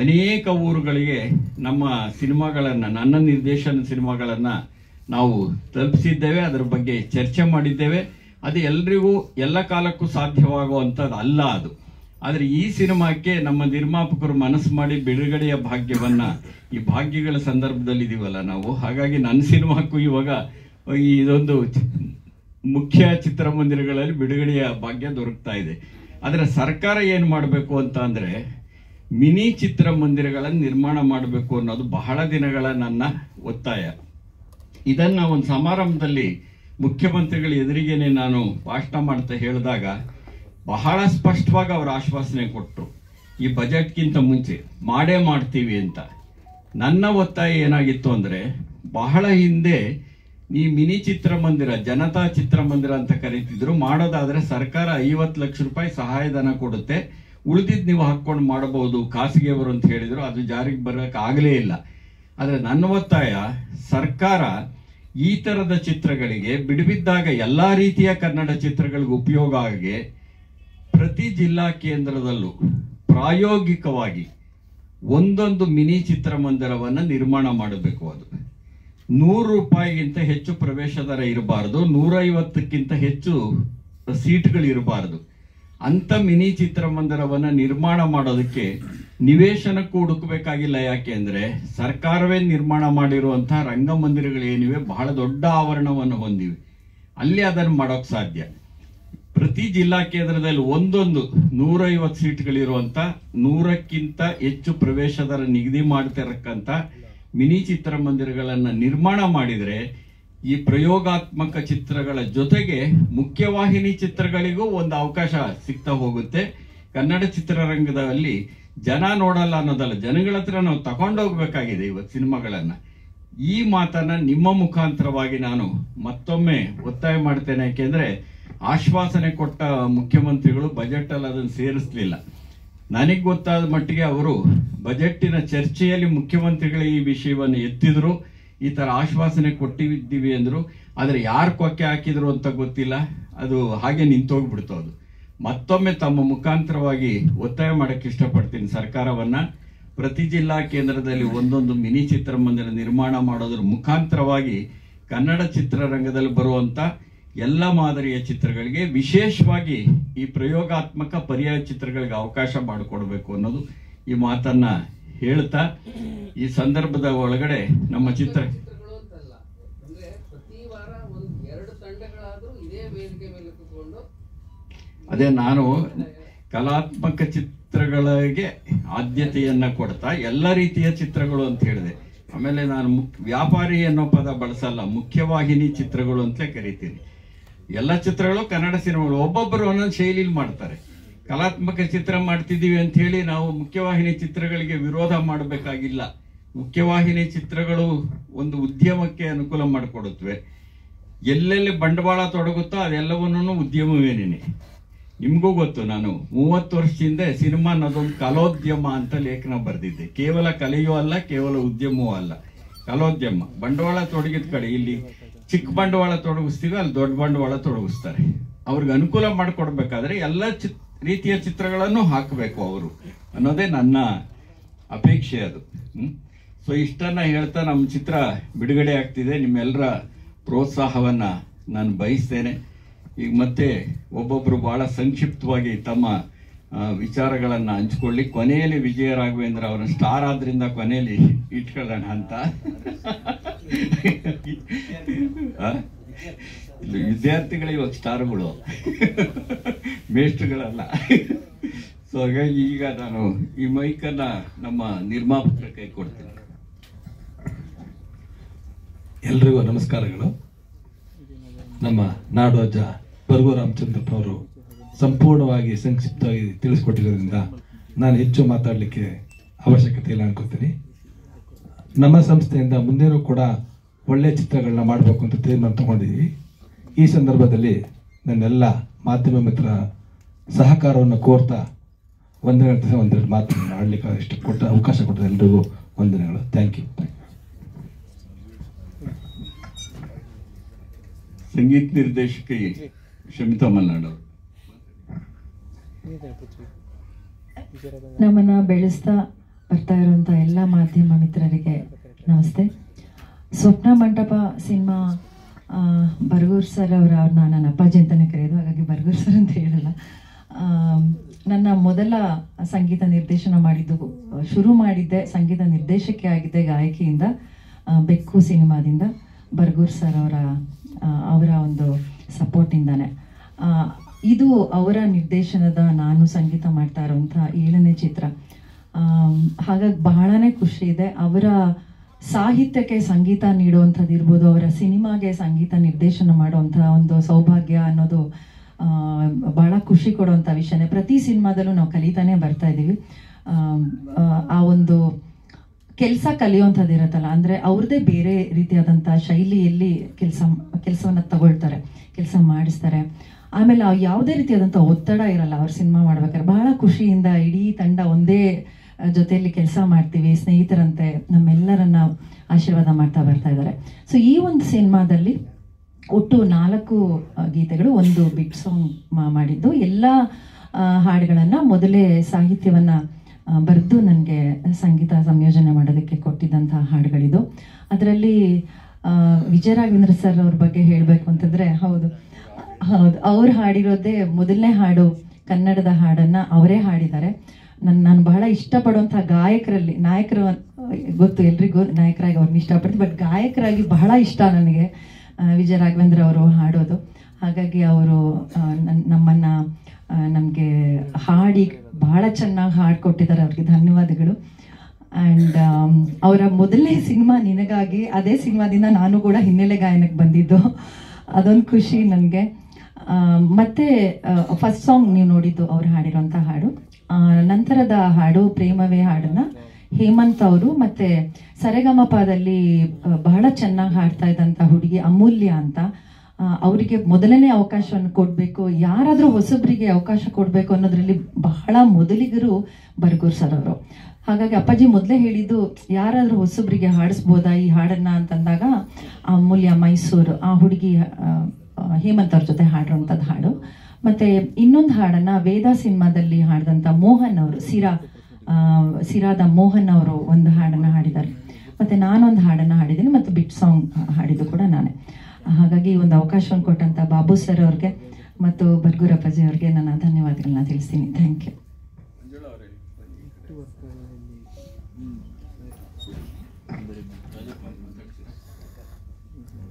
ಅನೇಕ ಊರುಗಳಿಗೆ ನಮ್ಮ ಸಿನಿಮಾಗಳನ್ನು, ನನ್ನ ನಿರ್ದೇಶನ ಸಿನಿಮಾಗಳನ್ನು ನಾವು ತಲುಪಿಸಿದ್ದೇವೆ. ಅದರ ಬಗ್ಗೆ ಚರ್ಚೆ ಮಾಡಿದ್ದೇವೆ. ಅದು ಎಲ್ರಿಗೂ ಎಲ್ಲ ಕಾಲಕ್ಕೂ ಸಾಧ್ಯವಾಗುವಂಥದ್ದು ಅಲ್ಲ ಅದು. ಆದರೆ ಈ ಸಿನಿಮಾಕ್ಕೆ ನಮ್ಮ ನಿರ್ಮಾಪಕರು ಮನಸ್ಸು ಮಾಡಿ ಬಿಡುಗಡೆಯ ಭಾಗ್ಯವನ್ನು, ಈ ಭಾಗ್ಯಗಳ ಸಂದರ್ಭದಲ್ಲಿ ಇದೀವಲ್ಲ ನಾವು, ಹಾಗಾಗಿ ನನ್ನ ಸಿನಿಮಾಕ್ಕೂ ಇವಾಗ ಇದೊಂದು ಮುಖ್ಯ ಚಿತ್ರಮಂದಿರಗಳಲ್ಲಿ ಬಿಡುಗಡೆಯ ಭಾಗ್ಯ ದೊರಕ್ತಾ ಇದೆ. ಆದರೆ ಸರ್ಕಾರ ಏನು ಮಾಡಬೇಕು ಅಂತ ಅಂದರೆ ಮಿನಿ ಚಿತ್ರಮಂದಿರಗಳನ್ನು ನಿರ್ಮಾಣ ಮಾಡಬೇಕು ಅನ್ನೋದು ಬಹಳ ದಿನಗಳ ನನ್ನ ಒತ್ತಾಯ. ಇದನ್ನು ಒಂದು ಸಮಾರಂಭದಲ್ಲಿ ಮುಖ್ಯಮಂತ್ರಿಗಳ ಎದುರಿಗೇನೆ ನಾನು ಭಾಷಣ ಮಾಡ್ತಾ ಹೇಳಿದಾಗ ಬಹಳ ಸ್ಪಷ್ಟವಾಗಿ ಅವರು ಆಶ್ವಾಸನೆ ಕೊಟ್ಟರು, ಈ ಬಜೆಟ್ಗಿಂತ ಮುಂಚೆ ಮಾಡೇ ಮಾಡ್ತೀವಿ ಅಂತ. ನನ್ನ ಒತ್ತಾಯ ಏನಾಗಿತ್ತು ಅಂದರೆ, ಬಹಳ ಹಿಂದೆ ಈ ಮಿನಿ ಚಿತ್ರಮಂದಿರ, ಜನತಾ ಚಿತ್ರಮಂದಿರ ಅಂತ ಕರೀತಿದ್ರು, ಮಾಡೋದಾದ್ರೆ ಸರ್ಕಾರ 50 ಲಕ್ಷ ರೂಪಾಯಿ ಸಹಾಯಧನ ಕೊಡುತ್ತೆ, ಉಳಿದಿದ್ದು ನೀವು ಹಾಕ್ಕೊಂಡು ಮಾಡಬಹುದು ಖಾಸಗಿಯವರು ಅಂತ ಹೇಳಿದ್ರು. ಅದು ಜಾರಿಗೆ ಬರೋಕೆ ಆಗಲೇ ಇಲ್ಲ. ಆದರೆ ನನ್ನ ಒತ್ತಾಯ, ಸರ್ಕಾರ ಈ ಥರದ ಚಿತ್ರಗಳಿಗೆ ಬಿಡುಬಿದ್ದಾಗ ಎಲ್ಲ ರೀತಿಯ ಕನ್ನಡ ಚಿತ್ರಗಳಿಗೆ ಉಪಯೋಗ ಆಗಿ ಪ್ರತಿ ಜಿಲ್ಲಾ ಕೇಂದ್ರದಲ್ಲೂ ಪ್ರಾಯೋಗಿಕವಾಗಿ ಒಂದೊಂದು ಮಿನಿ ಚಿತ್ರಮಂದಿರವನ್ನು ನಿರ್ಮಾಣ ಮಾಡಬೇಕು. ಅದು 100 ರೂಪಾಯಿಗಿಂತ ಹೆಚ್ಚು ಪ್ರವೇಶ ದರ ಇರಬಾರ್ದು, 150ಕ್ಕಿಂತ ಹೆಚ್ಚು ಸೀಟ್ಗಳು ಇರಬಾರ್ದು. ಅಂತ ಮಿನಿ ಚಿತ್ರಮಂದಿರವನ್ನು ನಿರ್ಮಾಣ ಮಾಡೋದಕ್ಕೆ ನಿವೇಶನಕ್ಕೂ ಹುಡುಕಬೇಕಾಗಿಲ್ಲ. ಯಾಕೆ ಅಂದರೆ ಸರ್ಕಾರವೇ ನಿರ್ಮಾಣ ಮಾಡಿರುವಂತಹ ರಂಗಮಂದಿರಗಳೇನಿವೆ ಬಹಳ ದೊಡ್ಡ ಆವರಣವನ್ನು ಹೊಂದಿವೆ, ಅಲ್ಲಿ ಅದನ್ನು ಮಾಡೋಕ್ಕೆ ಸಾಧ್ಯ. ಪ್ರತಿ ಜಿಲ್ಲಾ ಕೇಂದ್ರದಲ್ಲಿ ಒಂದೊಂದು 150 ಸೀಟ್ಗಳಿರುವಂತ 100ಕ್ಕಿಂತ ಹೆಚ್ಚು ಪ್ರವೇಶ ದರ ನಿಗದಿ ಮಾಡ್ತಿರಕ್ಕಂತ ಮಿನಿ ಚಿತ್ರಮಂದಿರಗಳನ್ನ ನಿರ್ಮಾಣ ಮಾಡಿದ್ರೆ ಈ ಪ್ರಯೋಗಾತ್ಮಕ ಚಿತ್ರಗಳ ಜೊತೆಗೆ ಮುಖ್ಯವಾಹಿನಿ ಚಿತ್ರಗಳಿಗೂ ಒಂದು ಅವಕಾಶ ಸಿಗ್ತಾ ಹೋಗುತ್ತೆ. ಕನ್ನಡ ಚಿತ್ರರಂಗದಲ್ಲಿ ಜನ ನೋಡಲ್ಲ ಅನ್ನೋದಲ್ಲ, ಜನಗಳ ಹತ್ರ ನಾವು ತಗೊಂಡೋಗ್ಬೇಕಾಗಿದೆ ಇವತ್ತು ಸಿನಿಮಾಗಳನ್ನ. ಈ ಮಾತನ್ನ ನಿಮ್ಮ ಮುಖಾಂತರವಾಗಿ ನಾನು ಮತ್ತೊಮ್ಮೆ ಒತ್ತಾಯ ಮಾಡ್ತೇನೆ. ಯಾಕೆಂದ್ರೆ ಆಶ್ವಾಸನೆ ಕೊಟ್ಟ ಮುಖ್ಯಮಂತ್ರಿಗಳು ಬಜೆಟ್ ಅಲ್ಲಿ ಅದನ್ನು ಸೇರಿಸಲಿಲ್ಲ. ನನಗೆ ಗೊತ್ತಾದ ಮಟ್ಟಿಗೆ ಅವರು ಬಜೆಟ್ಟಿನ ಚರ್ಚೆಯಲ್ಲಿ ಮುಖ್ಯಮಂತ್ರಿಗಳು ಈ ವಿಷಯವನ್ನು ಎತ್ತಿದ್ರು, ಈ ತರ ಆಶ್ವಾಸನೆ ಕೊಟ್ಟಿದ್ದೀವಿ ಅಂದ್ರು. ಆದ್ರೆ ಯಾರು ಕೊಕ್ಕೆ ಹಾಕಿದ್ರು ಅಂತ ಗೊತ್ತಿಲ್ಲ, ಅದು ಹಾಗೆ ನಿಂತೋಗ್ಬಿಡ್ತು. ಅದು ಮತ್ತೊಮ್ಮೆ ತಮ್ಮ ಮುಖಾಂತರವಾಗಿ ಒತ್ತಾಯ ಮಾಡಕ್ಕೆ ಇಷ್ಟಪಡ್ತೀನಿ ಸರ್ಕಾರವನ್ನ. ಪ್ರತಿ ಜಿಲ್ಲಾ ಕೇಂದ್ರದಲ್ಲಿ ಒಂದೊಂದು ಮಿನಿ ಚಿತ್ರಮಂದಿರ ನಿರ್ಮಾಣ ಮಾಡೋದ್ರ ಮುಖಾಂತರವಾಗಿ ಕನ್ನಡ ಚಿತ್ರರಂಗದಲ್ಲಿ ಬರುವಂತ ಎಲ್ಲ ಮಾದರಿಯ ಚಿತ್ರಗಳಿಗೆ, ವಿಶೇಷವಾಗಿ ಈ ಪ್ರಯೋಗಾತ್ಮಕ ಪರ್ಯಾಯ ಚಿತ್ರಗಳಿಗೆ ಅವಕಾಶ ಮಾಡಿಕೊಡ್ಬೇಕು ಅನ್ನೋದು ಈ ಮಾತನ್ನ ಹೇಳ್ತಾ, ಈ ಸಂದರ್ಭದ ಒಳಗಡೆ ನಮ್ಮ ಅದೇ ನಾನು ಕಲಾತ್ಮಕ ಚಿತ್ರಗಳಿಗೆ ಆದ್ಯತೆಯನ್ನ ಕೊಡ್ತಾ ಎಲ್ಲ ರೀತಿಯ ಚಿತ್ರಗಳು ಅಂತ ಹೇಳಿದೆ. ಆಮೇಲೆ ನಾನು ವ್ಯಾಪಾರಿ ಅನ್ನೋ ಪದ ಬಳಸಲ್ಲ, ಮುಖ್ಯವಾಹಿನಿ ಚಿತ್ರಗಳು ಅಂತಲೇ ಕರಿತೀನಿ. ಎಲ್ಲ ಚಿತ್ರಗಳು ಕನ್ನಡ ಸಿನಿಮಾಗಳು, ಒಬ್ಬೊಬ್ಬರು ಒಂದೊಂದು ಶೈಲಿಲಿ ಮಾಡ್ತಾರೆ. ಕಲಾತ್ಮಕ ಚಿತ್ರ ಮಾಡ್ತಿದ್ದೀವಿ ಅಂತ ಹೇಳಿ ನಾವು ಮುಖ್ಯವಾಹಿನಿ ಚಿತ್ರಗಳಿಗೆ ವಿರೋಧ ಮಾಡಬೇಕಾಗಿಲ್ಲ. ಮುಖ್ಯವಾಹಿನಿ ಚಿತ್ರಗಳು ಒಂದು ಉದ್ಯಮಕ್ಕೆ ಅನುಕೂಲ ಮಾಡಿಕೊಡುತ್ತವೆ. ಎಲ್ಲೆಲ್ಲಿ ಬಂಡವಾಳ ತೊಡಗುತ್ತೋ ಅದೆಲ್ಲವನ್ನೂ ಉದ್ಯಮವೇನೇನೆ. ನಿಮಗೂ ಗೊತ್ತು, ನಾನು 30 ವರ್ಷದಿಂದ ಸಿನಿಮಾ ಅನ್ನೋದೊಂದು ಕಲೋದ್ಯಮ ಅಂತ ಲೇಖನ ಬರೆದಿದ್ದೆ. ಕೇವಲ ಕಲೆಯೂ ಅಲ್ಲ, ಕೇವಲ ಉದ್ಯಮವೂ ಅಲ್ಲ, ಕಲೋದ್ಯಮ. ಬಂಡವಾಳ ತೊಡಗಿದ ಕಡೆ ಇಲ್ಲಿ ಚಿಕ್ಕ ಬಂಡವಾಳ ತೊಡಗಿಸ್ತೀವಿ, ಅಲ್ಲಿ ದೊಡ್ಡ ಬಂಡವಾಳ ತೊಡಗಿಸ್ತಾರೆ. ಅವ್ರಿಗೆ ಅನುಕೂಲ ಮಾಡಿಕೊಡ್ಬೇಕಾದ್ರೆ ಎಲ್ಲ ರೀತಿಯ ಚಿತ್ರಗಳನ್ನು ಹಾಕಬೇಕು ಅವರು ಅನ್ನೋದೇ ನನ್ನ ಅಪೇಕ್ಷೆ. ಅದು ಸೊ ಇಷ್ಟನ್ನ ಹೇಳ್ತಾ ನಮ್ಮ ಚಿತ್ರ ಬಿಡುಗಡೆ ಆಗ್ತಿದೆ. ನಿಮ್ಮೆಲ್ಲರ ಪ್ರೋತ್ಸಾಹವನ್ನ ನಾನು ಬಯಸ್ತೇನೆ. ಈಗ ಮತ್ತೆ ಒಬ್ಬೊಬ್ರು ಬಹಳ ಸಂಕ್ಷಿಪ್ತವಾಗಿ ತಮ್ಮ ವಿಚಾರಗಳನ್ನ ಹಂಚ್ಕೊಳ್ಳಿ. ಕೊನೆಯಲ್ಲಿ ವಿಜಯ ರಾಘವೇಂದ್ರ ಅವರ ಸ್ಟಾರ್ ಆದ್ರಿಂದ ಕೊನೆಯಲ್ಲಿ ಇಟ್ಕೊಳ್ಳೋಣ ಅಂತ. ವಿದ್ಯಾರ್ಥಿಗಳು ಇವಾಗ ಸ್ಟಾರ್ಗಳು, ಮೇಷ್ಟ್ರುಗಳಲ್ಲ. ಸೊ ಹಾಗಾಗಿ ಈಗ ನಾನು ಈ ಮೈಕನ್ನ ನಮ್ಮ ನಿರ್ಮಾಪಕರ ಕೈ ಕೊಡ್ತೀನಿ. ಎಲ್ರಿಗೂ ನಮಸ್ಕಾರಗಳು. ನಮ್ಮ ನಾಡೋಜ ಬರ್ಗು ರಾಮಚಂದ್ರಪ್ಪ ಅವರು ಸಂಪೂರ್ಣವಾಗಿ ಸಂಕ್ಷಿಪ್ತವಾಗಿ ತಿಳಿಸ್ಕೊಟ್ಟಿರೋದ್ರಿಂದ ನಾನು ಹೆಚ್ಚು ಮಾತಾಡಲಿಕ್ಕೆ ಅವಶ್ಯಕತೆ ಇಲ್ಲ ಅನ್ಕೋತೀನಿ. ನಮ್ಮ ಸಂಸ್ಥೆಯಿಂದ ಮುಂದೇನೂ ಕೂಡ ಒಳ್ಳೆಯ ಚಿತ್ರಗಳನ್ನ ಮಾಡಬೇಕು ಅಂತ ತೀರ್ಮಾನ ತಗೊಂಡಿದ್ದೀವಿ. ಈ ಸಂದರ್ಭದಲ್ಲಿ ನನ್ನೆಲ್ಲ ಮಾಧ್ಯಮ ಮಿತ್ರರ ಸಹಕಾರವನ್ನು ಕೋರ್ತಾ ಒಂದೆರಡು ಮಾತನ್ನು ಆಡಲಿಕ್ಕೆ ಇಷ್ಟ ಕೊಟ್ಟ ಅವಕಾಶ ಕೊಟ್ಟರೆ ಎಲ್ರಿಗೂ ವಂದನೆಗಳು. Thank you. ಸಂಗೀತ ನಿರ್ದೇಶಕಿ ಶಮಿತಾ ಮಲ್ನಾಡ್ ಅವರು ನಮ್ಮನ್ನ ಬೆಳೆಸ್ತಾ ಬರ್ತಾ ಇರುವಂತ ಎಲ್ಲ ಮಾಧ್ಯಮ ಮಿತ್ರರಿಗೆ ನಮಸ್ತೆ. ಸ್ವಪ್ನ ಮಂಟಪ ಸಿನಿಮಾ ಬರ್ಗೂರ್ ಸರ್ ಅವ್ರನ್ನ ನಾನು ಅಪ್ಪಾಜಿ ಅಂತಾನೆ ಕರೆಯೋದು, ಹಾಗಾಗಿ ಬರ್ಗೂರ್ ಸರ್ ಅಂತ ಹೇಳಲ್ಲ. ನನ್ನ ಮೊದಲ ಸಂಗೀತ ನಿರ್ದೇಶನ ಶುರು ಮಾಡಿದ್ದೆ ಸಂಗೀತ ನಿರ್ದೇಶಕಿ ಆಗಿದ್ದೆ ಗಾಯಕಿಯಿಂದ, ಬೆಕ್ಕು ಸಿನಿಮಾದಿಂದ ಬರ್ಗೂರ್ ಸರ್ ಅವರ ಒಂದು ಸಪೋರ್ಟಿಂದಾನೆ. ಇದು ಅವರ ನಿರ್ದೇಶನದ ನಾನು ಸಂಗೀತ ಮಾಡ್ತಾ ಇರುವಂಥ 7ನೇ ಚಿತ್ರ. ಹಾಗಾಗಿ ಬಹಳನೇ ಖುಷಿ ಇದೆ. ಅವರ ಸಾಹಿತ್ಯಕ್ಕೆ ಸಂಗೀತ ನೀಡುವಂಥದ್ದು ಇರ್ಬೋದು, ಅವರ ಸಿನಿಮಾಗೆ ಸಂಗೀತ ನಿರ್ದೇಶನ ಮಾಡುವಂಥ ಒಂದು ಸೌಭಾಗ್ಯ ಅನ್ನೋದು ಬಹಳ ಖುಷಿ ಕೊಡುವಂಥ ವಿಷಯನೇ. ಪ್ರತಿ ಸಿನಿಮಾದಲ್ಲೂ ನಾವು ಕಲಿತಾನೆ ಬರ್ತಾ ಇದ್ದೀವಿ. ಆ ಒಂದು ಕೆಲಸ ಕಲಿಯುವಂಥದ್ದು ಇರುತ್ತಲ್ಲ, ಅಂದರೆ ಅವ್ರದ್ದೇ ಬೇರೆ ರೀತಿಯಾದಂಥ ಶೈಲಿಯಲ್ಲಿ ಕೆಲಸವನ್ನು ತಗೊಳ್ತಾರೆ, ಕೆಲಸ ಮಾಡಿಸ್ತಾರೆ. ಆಮೇಲೆ ಯಾವುದೇ ರೀತಿಯಾದಂಥ ಒತ್ತಡ ಇರಲ್ಲ ಅವ್ರ ಸಿನಿಮಾ ಮಾಡ್ಬೇಕಾದ್ರೆ. ಬಹಳ ಖುಷಿಯಿಂದ ಇಡೀ ತಂಡ ಒಂದೇ ಜೊತೆಯಲ್ಲಿ ಕೆಲಸ ಮಾಡ್ತೀವಿ, ಸ್ನೇಹಿತರಂತೆ ನಮ್ಮೆಲ್ಲರನ್ನ ಆಶೀರ್ವಾದ ಮಾಡ್ತಾ ಬರ್ತಾ ಇದ್ದಾರೆ. ಸೊ ಈ ಒಂದು ಸಿನಿಮಾದಲ್ಲಿ ಒಟ್ಟು 4 ಗೀತೆಗಳು, ಒಂದು ಬಿಗ್ ಸಾಂಗ್ ಮಾಡಿದ್ದು. ಎಲ್ಲ ಹಾಡುಗಳನ್ನು ಮೊದಲೇ ಸಾಹಿತ್ಯವನ್ನು ಬರೆದು ನನಗೆ ಸಂಗೀತ ಸಂಯೋಜನೆ ಮಾಡೋದಕ್ಕೆ ಕೊಟ್ಟಿದ್ದಂಥ ಹಾಡುಗಳಿದು. ಅದರಲ್ಲಿ ವಿಜಯ ರಾಘವೇಂದ್ರ ಸರ್ ಅವ್ರ ಬಗ್ಗೆ ಹೇಳಬೇಕು ಅಂತಂದರೆ, ಹೌದು ಅವ್ರು ಹಾಡಿರೋದೇ ಮೊದಲನೇ ಹಾಡು, ಕನ್ನಡದ ಹಾಡನ್ನು ಅವರೇ ಹಾಡಿದ್ದಾರೆ. ನಾನು ಬಹಳ ಇಷ್ಟಪಡುವಂಥ ಗಾಯಕರಲ್ಲಿ, ನಾಯಕರು ಗೊತ್ತು ಎಲ್ರಿಗೂ, ನಾಯಕರಾಗಿ ಅವ್ರನ್ನ ಇಷ್ಟಪಡ್ತೀನಿ, ಬಟ್ ಗಾಯಕರಾಗಿ ಬಹಳ ಇಷ್ಟ ನನಗೆ ವಿಜಯ ರಾಘವೇಂದ್ರ ಅವರು ಹಾಡೋದು. ಹಾಗಾಗಿ ಅವರು ನಮ್ಮನ್ನು ನಮಗೆ ಹಾಡಿ ಬಹಳ ಚೆನ್ನಾಗಿ ಹಾಡು ಕೊಟ್ಟಿದ್ದಾರೆ. ಅವ್ರಿಗೆ ಧನ್ಯವಾದಗಳು. ಆ್ಯಂಡ್ ಅವರ ಮೊದಲನೇ ಸಿನಿಮಾ ನಿನಗಾಗಿ, ಅದೇ ಸಿನಿಮಾದಿಂದ ನಾನು ಕೂಡ ಹಿನ್ನೆಲೆ ಗಾಯನಕ್ಕೆ ಬಂದಿದ್ದು, ಅದೊಂದು ಖುಷಿ ನನಗೆ. ಮತ್ತು ಫಸ್ಟ್ ಸಾಂಗ್ ನೀವು ನೋಡಿದ್ದು ಅವ್ರು ಹಾಡಿರೋಂಥ ಹಾಡು. ನಂತರದ ಹಾಡು ಪ್ರೇಮವೇ ಹಾಡನ್ನು ಹೇಮಂತ್ ಅವರು ಮತ್ತು ಸರೆಗಮಪದಲ್ಲಿ ಬಹಳ ಚೆನ್ನಾಗಿ ಹಾಡ್ತಾ ಇದ್ದಂಥ ಹುಡುಗಿ ಅಮೂಲ್ಯ ಅಂತ, ಅವರಿಗೆ ಮೊದಲನೇ ಅವಕಾಶವನ್ನು ಕೊಡಬೇಕು, ಯಾರಾದರೂ ಹೊಸಬರಿಗೆ ಅವಕಾಶ ಕೊಡಬೇಕು ಅನ್ನೋದ್ರಲ್ಲಿ ಬಹಳ ಮೊದಲಿಗರು ಬರ್ಗೂರ್ ಸರ್ ಅವರು. ಹಾಗಾಗಿ ಅಪ್ಪಾಜಿ ಮೊದಲೇ ಹೇಳಿದ್ದು ಯಾರಾದರೂ ಹೊಸಬರಿಗೆ ಹಾಡಿಸ್ಬೋದಾ ಈ ಹಾಡನ್ನು ಅಂತಂದಾಗ ಅಮೂಲ್ಯ ಮೈಸೂರು ಆ ಹುಡುಗಿ ಹೇಮಂತ್ ಅವ್ರ ಜೊತೆ ಹಾಡಿರೋಂಥದ್ದು ಹಾಡು. ಮತ್ತು ಇನ್ನೊಂದು ಹಾಡನ್ನು ವೇದ ಸಿನಿಮಾದಲ್ಲಿ ಹಾಡಿದಂಥ ಮೋಹನ್ ಅವರು, ಸಿರಾದ ಮೋಹನ್ ಅವರು ಒಂದು ಹಾಡನ್ನು ಹಾಡಿದ್ದಾರೆ. ಮತ್ತು ನಾನೊಂದು ಹಾಡನ್ನು ಹಾಡಿದ್ದೀನಿ ಮತ್ತು ಬಿಟ್ ಸಾಂಗ್ ಹಾಡಿದ್ದು ಕೂಡ ನಾನೇ. ಹಾಗಾಗಿ ಒಂದು ಅವಕಾಶವನ್ನು ಕೊಟ್ಟಂಥ ಬಾಬು ಸರ್ ಅವ್ರಿಗೆ ಮತ್ತು ಬರ್ಗೂರ್ ಅಪ್ಪಾಜಿ ಅವ್ರಿಗೆ ನನ್ನ ಧನ್ಯವಾದಗಳನ್ನ ತಿಳಿಸ್ತೀನಿ. Thank you.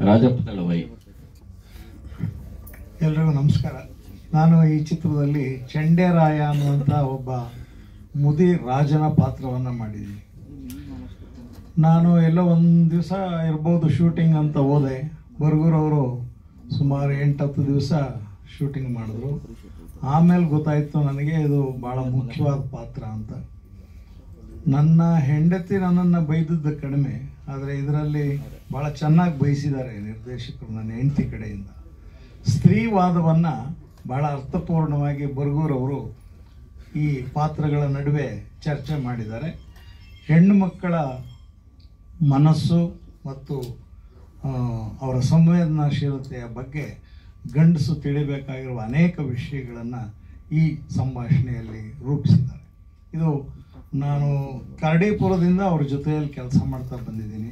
ರಾಜಪ್ಪ ತಳವೈ. ಎಲ್ರಿಗೂ ನಮಸ್ಕಾರ. ನಾನು ಈ ಚಿತ್ರದಲ್ಲಿ ಚಂಡೇರಾಯ ಅನ್ನುವಂಥ ಒಬ್ಬ ಮುದಿ ರಾಜನ ಪಾತ್ರವನ್ನು ಮಾಡಿದ್ದೀನಿ. ನಾನು ಎಲ್ಲೋ ಒಂದು ದಿವಸ ಇರ್ಬೋದು ಶೂಟಿಂಗ್ ಅಂತ ಹೋದೆ. ಬರ್ಗೂರ್ ಅವರು ಸುಮಾರು 8-10 ದಿವಸ ಶೂಟಿಂಗ್ ಮಾಡಿದ್ರು. ಆಮೇಲೆ ಗೊತ್ತಾಯಿತು ನನಗೆ ಇದು ಭಾಳ ಮುಖ್ಯವಾದ ಪಾತ್ರ ಅಂತ. ನನ್ನ ಹೆಂಡತಿ ನನ್ನನ್ನು ಬೈದದ್ದು ಕಡಿಮೆ, ಆದರೆ ಇದರಲ್ಲಿ ಭಾಳ ಚೆನ್ನಾಗಿ ಬಯಸಿದ್ದಾರೆ ನಿರ್ದೇಶಕರು ನನ್ನ ಹೆಂಡತಿ ಕಡೆಯಿಂದ. ಸ್ತ್ರೀವಾದವನ್ನು ಭಾಳ ಅರ್ಥಪೂರ್ಣವಾಗಿ ಬರ್ಗೂರ್ ಅವರು ಈ ಪಾತ್ರಗಳ ನಡುವೆ ಚರ್ಚೆ ಮಾಡಿದ್ದಾರೆ. ಹೆಣ್ಣು ಮಕ್ಕಳ ಮನಸ್ಸು ಮತ್ತು ಅವರ ಸಂವೇದನಾಶೀಲತೆಯ ಬಗ್ಗೆ ಗಂಡಸು ತಿಳಿಬೇಕಾಗಿರುವ ಅನೇಕ ವಿಷಯಗಳನ್ನು ಈ ಸಂಭಾಷಣೆಯಲ್ಲಿ ರೂಪಿಸಿದ್ದಾರೆ. ಇದು ನಾನು ಕರಡಿಪುರದಿಂದ ಅವ್ರ ಜೊತೆಯಲ್ಲಿ ಕೆಲಸ ಮಾಡ್ತಾ ಬಂದಿದ್ದೀನಿ.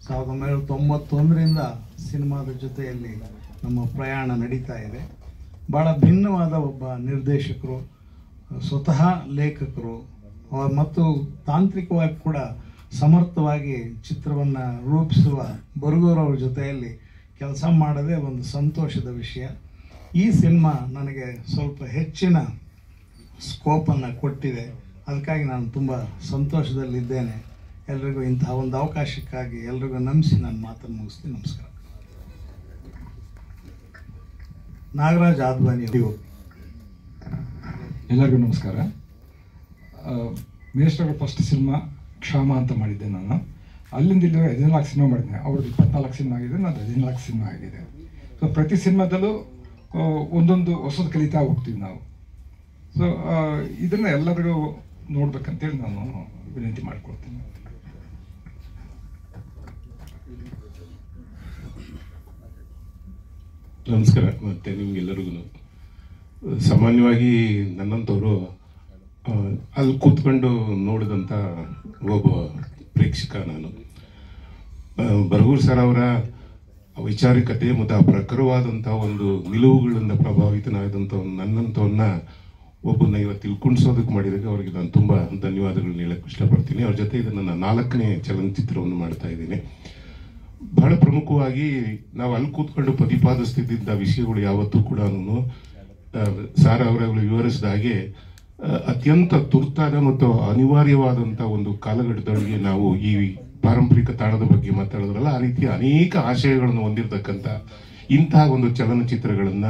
1991ರಿಂದ ಸಿನಿಮಾದ ಜೊತೆಯಲ್ಲಿ ನಮ್ಮ ಪ್ರಯಾಣ ನಡೀತಾ ಇದೆ. ಭಾಳ ಭಿನ್ನವಾದ ಒಬ್ಬ ನಿರ್ದೇಶಕರು, ಸ್ವತಃ ಲೇಖಕರು ಮತ್ತು ತಾಂತ್ರಿಕವಾಗಿ ಕೂಡ ಸಮರ್ಥವಾಗಿ ಚಿತ್ರವನ್ನು ರೂಪಿಸುವ ಬರ್ಗೂರ್ ಅವ್ರ ಜೊತೆಯಲ್ಲಿ ಕೆಲಸ ಮಾಡೋದೇ ಒಂದು ಸಂತೋಷದ ವಿಷಯ. ಈ ಸಿನಿಮಾ ನನಗೆ ಸ್ವಲ್ಪ ಹೆಚ್ಚಿನ ಸ್ಕೋಪನ್ನು ಕೊಟ್ಟಿದೆ. ಅದಕ್ಕಾಗಿ ನಾನು ತುಂಬ ಸಂತೋಷದಲ್ಲಿದ್ದೇನೆ. ಎಲ್ರಿಗೂ ಇಂತಹ ಒಂದು ಅವಕಾಶಕ್ಕಾಗಿ ಎಲ್ರಿಗೂ ನಮಿಸಿ ನಾನು ಮಾತನ್ನು ಮುಗಿಸ್ತೀನಿ. ನಮಸ್ಕಾರ. ನಾಗರಾಜ್ ಆದ್ವಾನಿ. ಎಲ್ಲರಿಗೂ ನಮಸ್ಕಾರ. ಮೇಸ್ಟರ್ ಫಸ್ಟ್ ಸಿನಿಮಾ ಕ್ಷಾಮ ಅಂತ ಮಾಡಿದ್ದೆ ನಾನು. ಅಲ್ಲಿಂದ ಇಲ್ಲಿ 14 ಸಿನಿಮಾ ಮಾಡಿದ್ದೆ. ಅವ್ರದ್ದು 24 ಸಿನಿಮಾ ಆಗಿದೆ, ನಾನು 14 ಸಿನಿಮಾ ಆಗಿದೆ. ಸೊ ಪ್ರತಿ ಸಿನಿಮಾದಲ್ಲೂ ಒಂದೊಂದು ಹೊಸದು ಕಲಿತಾ ಹೋಗ್ತೀವಿ ನಾವು. ಸೊ ಇದನ್ನು ಎಲ್ಲರಿಗೂ ನೋಡ್ಬೇಕಂತೇಳಿ ನಾನು ವಿನಂತಿ ಮಾಡ್ಕೊಳ್ತೀನಿ. ನಮಸ್ಕಾರ. ಮತ್ತು ನಿಮಗೆಲ್ಲರಿಗೂ ಸಾಮಾನ್ಯವಾಗಿ ನನ್ನಂಥವರು ಅಲ್ಲಿ ಕೂತ್ಕೊಂಡು ನೋಡಿದಂಥ ಒಬ್ಬ ಪ್ರೇಕ್ಷಕ ನಾನು. ಬರ್ಗೂರ್ ಸರ್ ಅವರ ವೈಚಾರಿಕತೆ ಮತ್ತು ಆ ಪ್ರಖರವಾದಂಥ ಒಂದು ನಿಲುವುಗಳಿಂದ ಪ್ರಭಾವಿತನಾದಂಥ ನನ್ನಂಥವನ್ನ ಒಬ್ಬನ ಇವತ್ತು ತಿಳ್ಕೊಂಡಿಸೋದಕ್ಕೆ ಮಾಡಿದಾಗ ಅವರಿಗೆ ನಾನು ತುಂಬ ಧನ್ಯವಾದಗಳನ್ನ ಹೇಳಕ್ಕೆ ಇಷ್ಟಪಡ್ತೀನಿ. ಅವ್ರ ಜೊತೆ ಇದು ನನ್ನ 4ನೇ ಚಲನಚಿತ್ರವನ್ನು ಮಾಡ್ತಾ ಇದ್ದೀನಿ. ಬಹಳ ಪ್ರಮುಖವಾಗಿ ನಾವು ಅಲ್ಲಿ ಕೂತ್ಕೊಂಡು ಪ್ರತಿಪಾದಿಸ್ತಿದ್ದ ವಿಷಯಗಳು ಯಾವತ್ತೂ ಕೂಡ ಸಾರ್ ಅವರುಗಳು ವಿವರಿಸಿದ ಹಾಗೆ ಅತ್ಯಂತ ತುರ್ತಾದ ಮತ್ತು ಅನಿವಾರ್ಯವಾದಂಥ ಒಂದು ಕಾಲಘಟ್ಟದೊಳಗೆ ನಾವು ಈ ಪಾರಂಪರಿಕ ತಾಣದ ಬಗ್ಗೆ ಮಾತಾಡಿದ್ರಲ್ಲ, ಆ ರೀತಿಯ ಅನೇಕ ಆಶಯಗಳನ್ನು ಹೊಂದಿರತಕ್ಕಂಥ ಇಂತಹ ಒಂದು ಚಲನಚಿತ್ರಗಳನ್ನ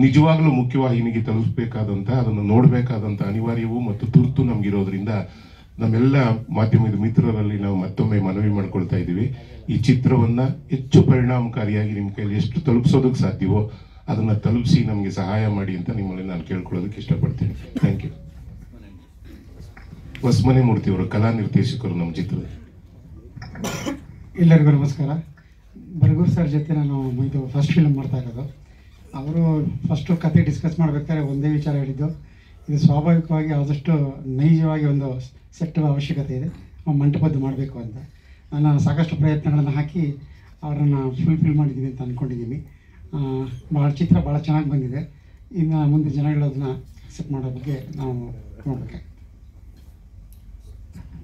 ನಿಜವಾಗ್ಲೂ ಮುಖ್ಯವಾಹಿನಿಗೆ ತಲುಪಿಸಬೇಕಾದಂಥ, ಅದನ್ನು ನೋಡಬೇಕಾದಂಥ ಅನಿವಾರ್ಯವೂ ಮತ್ತು ತುರ್ತು ನಮಗಿರೋದ್ರಿಂದ ನಮ್ಮೆಲ್ಲ ಮಾಧ್ಯಮದ ಮಿತ್ರರಲ್ಲಿ ನಾವು ಮತ್ತೊಮ್ಮೆ ಮನವಿ ಮಾಡ್ಕೊಳ್ತಾ ಇದ್ದೀವಿ. ಈ ಚಿತ್ರವನ್ನ ಹೆಚ್ಚು ಪರಿಣಾಮಕಾರಿಯಾಗಿ ನಿಮ್ಮ ಕೈಯಲ್ಲಿ ಎಷ್ಟು ತಲುಪಿಸೋದಕ್ಕೆ ಸಾಧ್ಯವೋ ಅದನ್ನ ತಲುಪಿಸಿ ನಮಗೆ ಸಹಾಯ ಮಾಡಿ ಅಂತ ನಿಮ್ಮಲ್ಲಿ ನಾನು ಕೇಳ್ಕೊಳ್ಳೋದಕ್ಕೆ ಇಷ್ಟಪಡ್ತೀನಿ. Thank you. ಹೊಸಮನೆ ಮೂರ್ತಿ ಅವರು ಕಲಾ ನಿರ್ದೇಶಕರು ನಮ್ಮ ಚಿತ್ರದ. ಎಲ್ಲರಿಗೂ ನಮಸ್ಕಾರ. ಬರ್ಗೂರ್ ಸರ್ ಜೊತೆ ನಾನು ಇದು ಫಸ್ಟ್ ಫಿಲ್ಮ್ ಮಾಡ್ತಾ ಇರೋದು. ಅವರು ಫಸ್ಟು ಕತೆ ಡಿಸ್ಕಸ್ ಮಾಡಬೇಕಾದ್ರೆ ಒಂದೇ ವಿಚಾರ ಹೇಳಿದ್ದು, ಇದು ಸ್ವಾಭಾವಿಕವಾಗಿ ಆದಷ್ಟು ನೈಜವಾಗಿ ಒಂದು ಸೆಟ್ ಅವಶ್ಯಕತೆ ಇದೆ, ಮಂಟಪದ್ದು ಮಾಡಬೇಕು ಅಂತ. ನಾನು ಸಾಕಷ್ಟು ಪ್ರಯತ್ನಗಳನ್ನು ಹಾಕಿ ಅವರನ್ನು ಫುಲ್ಫಿಲ್ ಮಾಡಿದ್ದೀನಿ ಅಂತ ಅಂದ್ಕೊಂಡಿದ್ದೀನಿ. ಚಿತ್ರ ಭಾಳ ಚೆನ್ನಾಗಿ ಬಂದಿದೆ. ಇನ್ನು ಮುಂದೆ ಜನಗಳು ಅದನ್ನು ಅಕ್ಸೆಪ್ಟ್ ಮಾಡೋ ಬಗ್ಗೆ ನಾವು ನೋಡಬೇಕಾಗ್ತದೆ.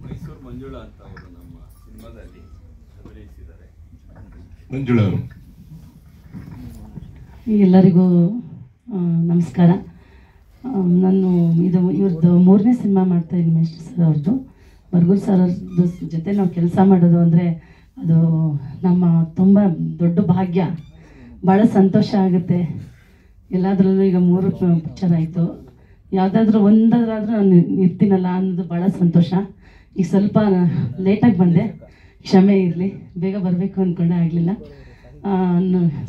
ಮೈಸೂರು ಮಂಜುಳಾ ಅಂತ ಅವರು ನಮ್ಮ ಸಿನಿಮಾದಲ್ಲಿ ಅಭಿನಯಿಸಿದ್ದಾರೆ. ಮಂಜುಳಾ ಅವರು ಎಲ್ಲರಿಗೂ ನಮಸ್ಕಾರ. ನಾನು ಇವ್ರದ್ದು 3ನೇ ಸಿನಿಮಾ ಮಾಡ್ತಾಯಿದ್ದೀನಿ ಮೇಷ್ಟ್ರ ಸರ್ ಅವ್ರದ್ದು. ಬರ್ಗೂರು ಸರ್ ಅವ್ರದ್ದು ಜೊತೆ ನಾವು ಕೆಲಸ ಮಾಡೋದು ಅಂದರೆ ಅದು ನಮ್ಮ ತುಂಬ ದೊಡ್ಡ ಭಾಗ್ಯ. ಭಾಳ ಸಂತೋಷ ಆಗುತ್ತೆ. ಎಲ್ಲದರಲ್ಲೂ ಈಗ 3 ಪಿಕ್ಚರ್ ಆಯಿತು, ಯಾವುದಾದ್ರೂ ಒಂದಾದ್ರೂ ನಾನು ಇರ್ತೀನಲ್ಲ ಅನ್ನೋದು ಭಾಳ ಸಂತೋಷ. ಈಗ ಸ್ವಲ್ಪ ಲೇಟಾಗಿ ಬಂದೆ, ಕ್ಷಮೆ ಇರಲಿ. ಬೇಗ ಬರಬೇಕು ಅಂದ್ಕೊಂಡೆ, ಆಗಲಿಲ್ಲ.